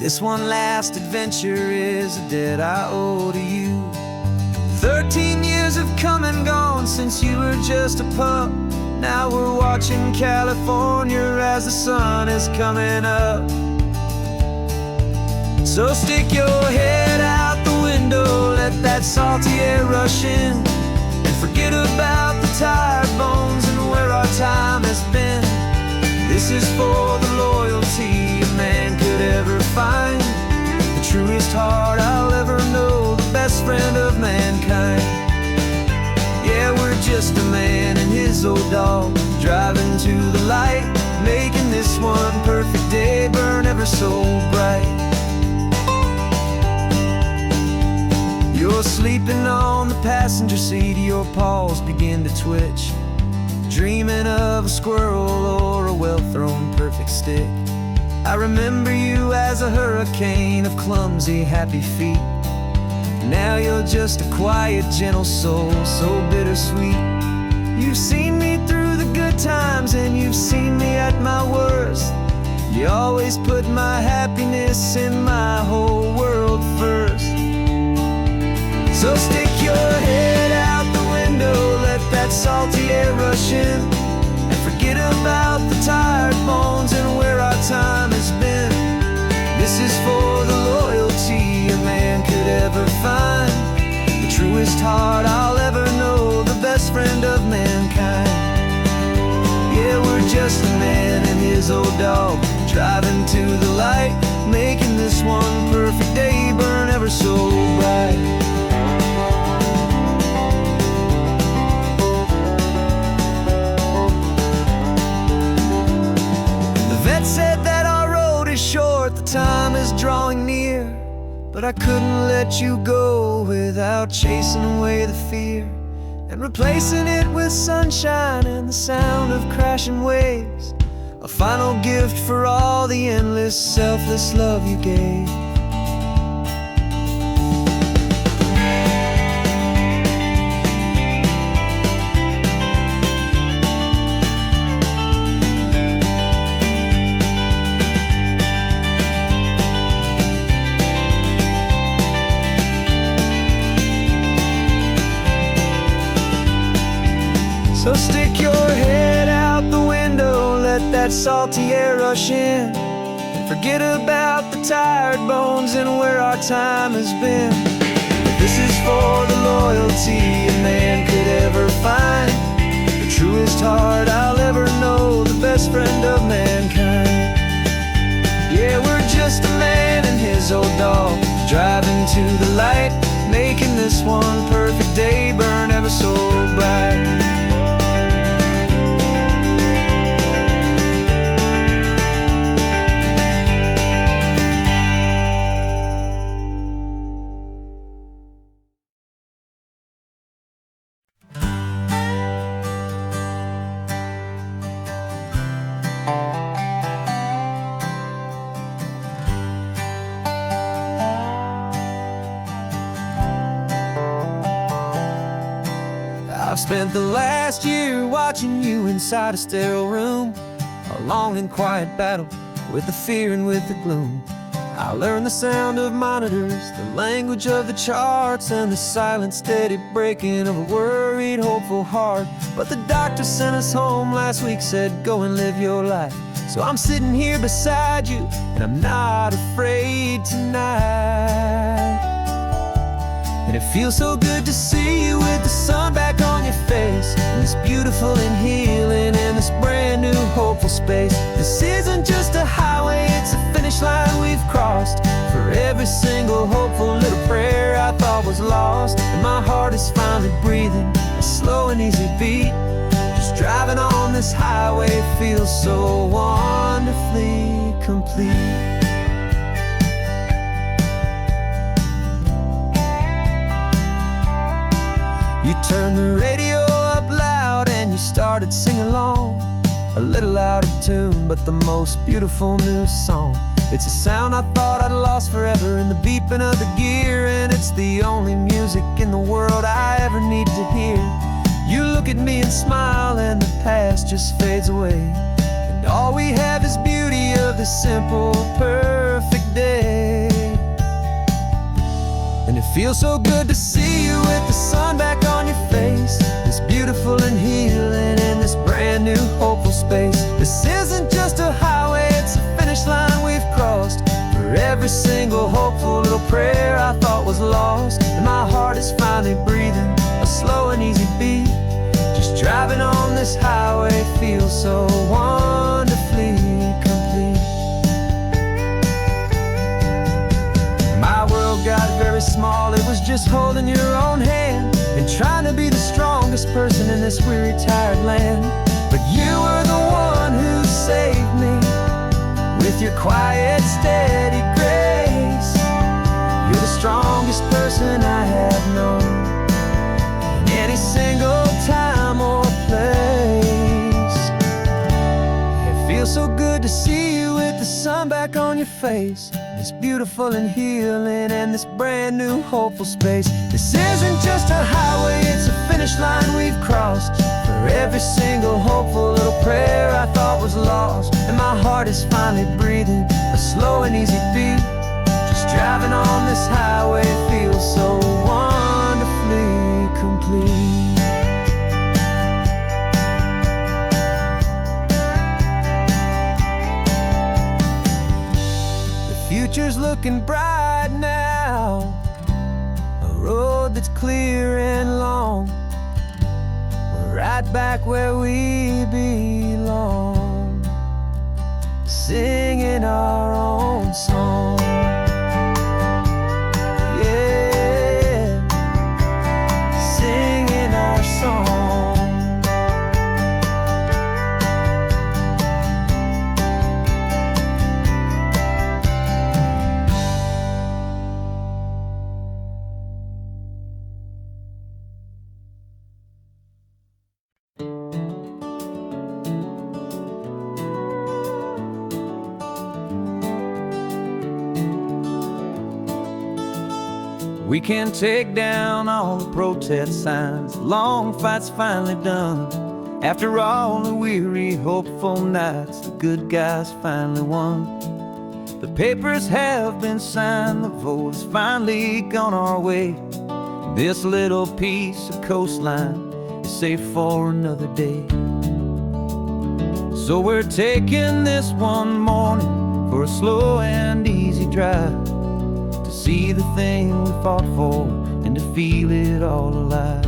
This one last adventure is a debt I owe to you. 13 years have come and gone since you were just a pup. Now we're watching California as the sun is coming up. So stick your head out the window, let that salty air rush in, and forget about the tired bones and where our time has been. This is for the loyalty a man could ever find, the truest heart I'll ever know, the best friend of mankind. Yeah, we're just a man and his old dog, driving to the light, making this one perfect day burn ever so bright. You're sleeping on the passenger seat, your paws begin to twitch, dreaming of a squirrel or a well-thrown perfect stick. I remember you as a hurricane of clumsy, happy feet. Now you're just a quiet, gentle soul, so bittersweet. You've seen me through the good times and you've seen me at my worst. You always put my happiness and my whole world first. So stick your head out the window, let that salty air rush in, and forget about the tired bones and where our time has been. This is for the loyalty a man could ever find, the truest heart I'll ever know, the best friend of mankind. Yeah, we're just a man and his old dog, driving to the light, making this one perfect day burn ever so bright. Said that our road is short, the time is drawing near, but I couldn't let you go without chasing away the fear and replacing it with sunshine and the sound of crashing waves, a final gift for all the endless, selfless love you gave. So stick your head out the window, let that salty air rush in, and forget about the tired bones and where our time has been. This is for the loyalty a man could ever find, the truest heart I'll ever know, the best friend of mankind. Yeah, we're just a man and his old dog, driving to the light, making this one perfect day burn ever so bright. I've spent the last year watching you inside a sterile room, a long and quiet battle with the fear and with the gloom. I learned the sound of monitors, the language of the charts, and the silent, steady breaking of a worried, hopeful heart. But the doctor sent us home last week, said, go and live your life. So I'm sitting here beside you, and I'm not afraid tonight. And it feels so good to see you with the sun back on your face, and this beautiful and healing in this brand new hopeful space. This isn't just a highway, it's a finish line we've crossed. For every single hopeful little prayer I thought was lost, and my heart is finally breathing a slow and easy beat. Just driving on this highway feels so wonderfully complete. You turned the radio up loud and you started singing along, a little out of tune, but the most beautiful new song. It's a sound I thought I'd lost forever in the beeping of the gear, and it's the only music in the world I ever need to hear. You look at me and smile and the past just fades away, and all we have is beauty of this simple, perfect day. And it feels so good to see you with the sun back on your face, this beautiful and healing in this brand new hopeful space. This isn't just a highway, it's a finish line we've crossed. For every single hopeful little prayer I thought was lost, and my heart is finally breathing a slow and easy beat. Just driving on this highway feels so wonderfully complete. My world got very small, it was just holding your own hand and trying to be the strongest person in this weary, tired land. But you were the one who saved me with your quiet, steady grace. You're the strongest person I have known in any single time or place. your face. It's beautiful and healing, and this brand new hopeful space. This isn't just a highway, it's a finish line we've crossed. For every single hopeful little prayer I thought was lost, and my heart is finally breathing a slow and easy beat. Just driving on this highway feels so wonderfully complete. Future's looking bright now, a road that's clear and long. We're right back where we belong, singing our own song. Yeah, singing our song. We can take down all the protest signs. Long fight's finally done. After all the weary, hopeful nights, the good guys finally won. The papers have been signed, the vote has finally gone our way. This little piece of coastline is safe for another day. So we're taking this one morning for a slow and easy drive, see the thing we fought for and to feel it all alive.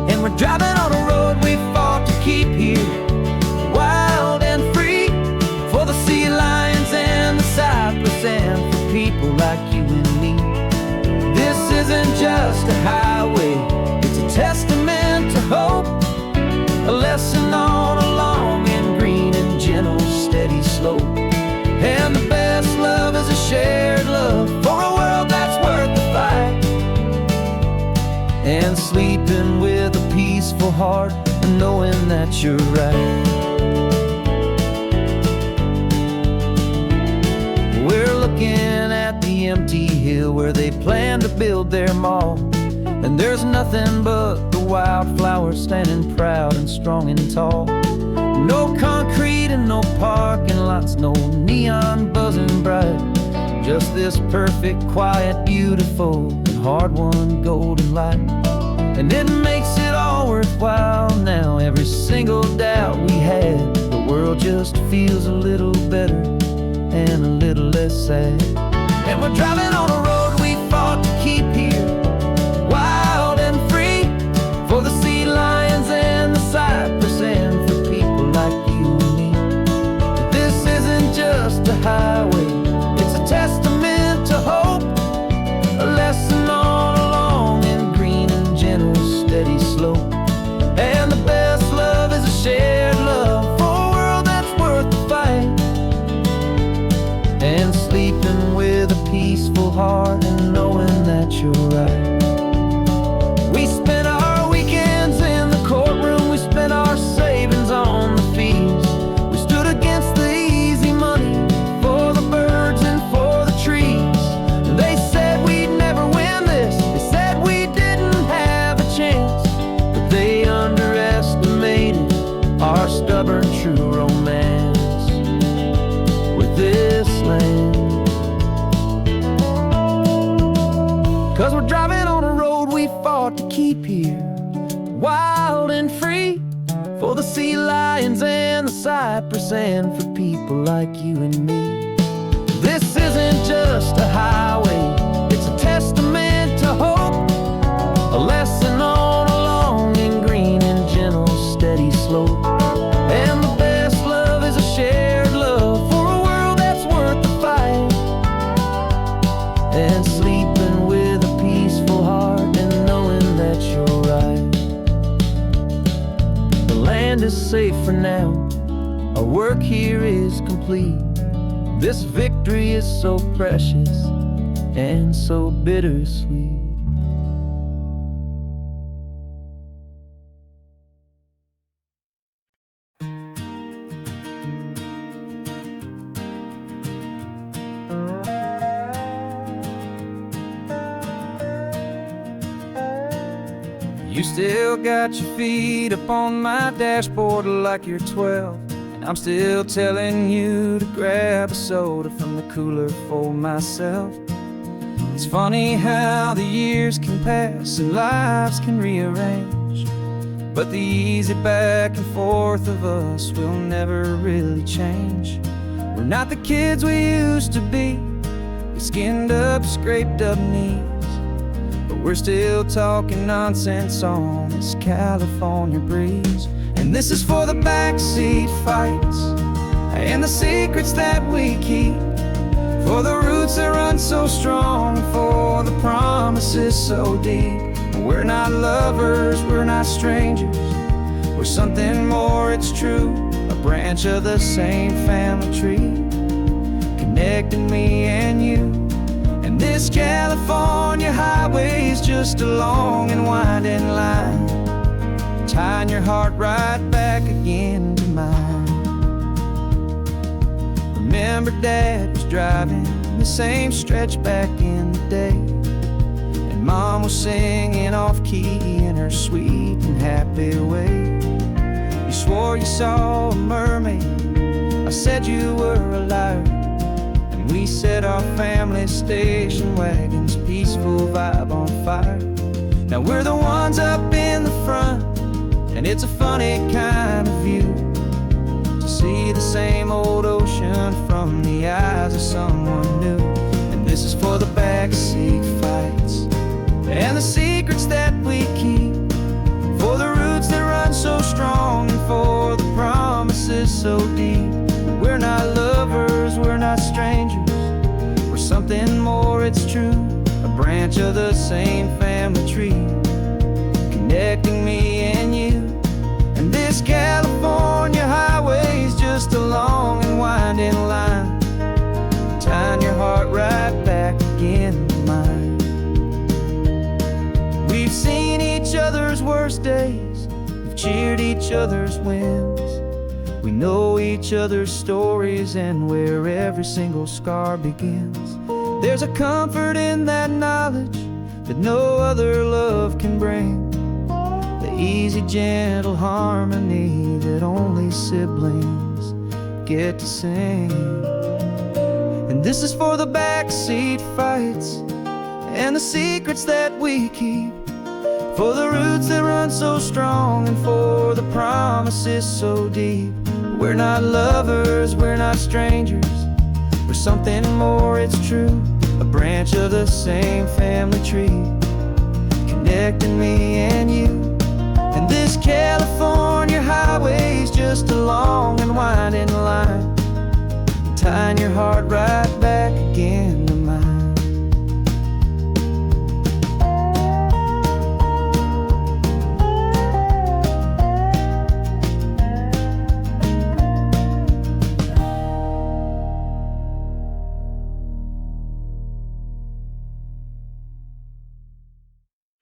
And we're driving on a road we fought to keep here, wild and free, for the sea lions and the cypress and for people like you and me. This isn't just a highway, it's a testament to hope, a lesson on a long and green and gentle steady slope. And the best love is a shared love for a world that's worth the fight, and sleeping with a peaceful heart and knowing that you're right. We're looking at the empty hill where they plan to build their mall, and there's nothing but the wildflowers standing proud and strong and tall. No concrete and no parking lots, no neon buzzing bright, just this perfect, quiet, beautiful, and hard-won golden light. And it makes it all worthwhile now. Every single doubt we had, the world just feels a little better and a little less sad. And we're driving on a road we fought to keep here, wild and free, for the sea lions and the cypress and for people like you and me. This isn't just a highway, it's a testament to hope, a lesson on a long and green and gentle steady slope. And the best love is a shared love for a world that's worth the fight, and sleeping with a peaceful heart and knowing that you're right. We spent our weekends in the courtroom, we spent our savings on the fees. We stood against the easy money for the birds and for the trees. And they said we'd never win this, they said we didn't have a chance, but they underestimated our stubborn true romance with this land. 'Cause we're driving on a road we fought to keep here, wild and free, for the sea lions and the cypress and for people like you and me. This isn't just a highway, it's a testament to hope, a lesson on a long and green and gentle steady slope. And the best love is a shared love for a world that's worth the fight, and sleeping with a peaceful heart and knowing that you're right. The land is safe for now, our work here is complete. This victory is so precious and so bittersweet. You still got your feet up on my dashboard like you're 12, and I'm still telling you to grab a soda from the cooler for myself. It's funny how the years can pass and lives can rearrange, but the easy back and forth of us will never really change. We're not the kids we used to be, with skinned up, scraped up knees, but we're still talking nonsense on this California breeze. And this is for the backseat fights and the secrets that we keep, for the roots that run so strong, for the promises so deep. We're not lovers, we're not strangers, we're something more, it's true. A branch of the same family tree, connecting me and you. And this California highway is just a long and winding line, tying your heart right back again to mine. Remember Dad was driving the same stretch back in the day, and Mom was singing off-key in her sweet and happy way. You swore you saw a mermaid, I said you were a liar, and we set our family station wagon's peaceful vibe on fire. Now we're the ones up in the front, and it's a funny kind of view to see the same old ocean from the eyes of someone new. And this is for the backseat fights and the secrets that we keep, for the roots that run so strong and for the promises so deep. We're not lovers, we're not strangers, we're something more, it's true. A branch of the same family tree, connecting me and you. And this California highway is just a long and winding line, tying your heart right back again to mine. We've seen each other's worst days, we've cheered each other's wins, we know each other's stories and where every single scar begins. There's a comfort in that knowledge that no other love can bring, the easy, gentle harmony that only siblings get to sing. And this is for the backseat fights and the secrets that we keep, for the roots that run so strong and for the promises so deep. We're not lovers, we're not strangers, we're something more, it's true. A branch of the same family tree, connecting me and you. And this California highway is just a long and winding line, tying your heart right back again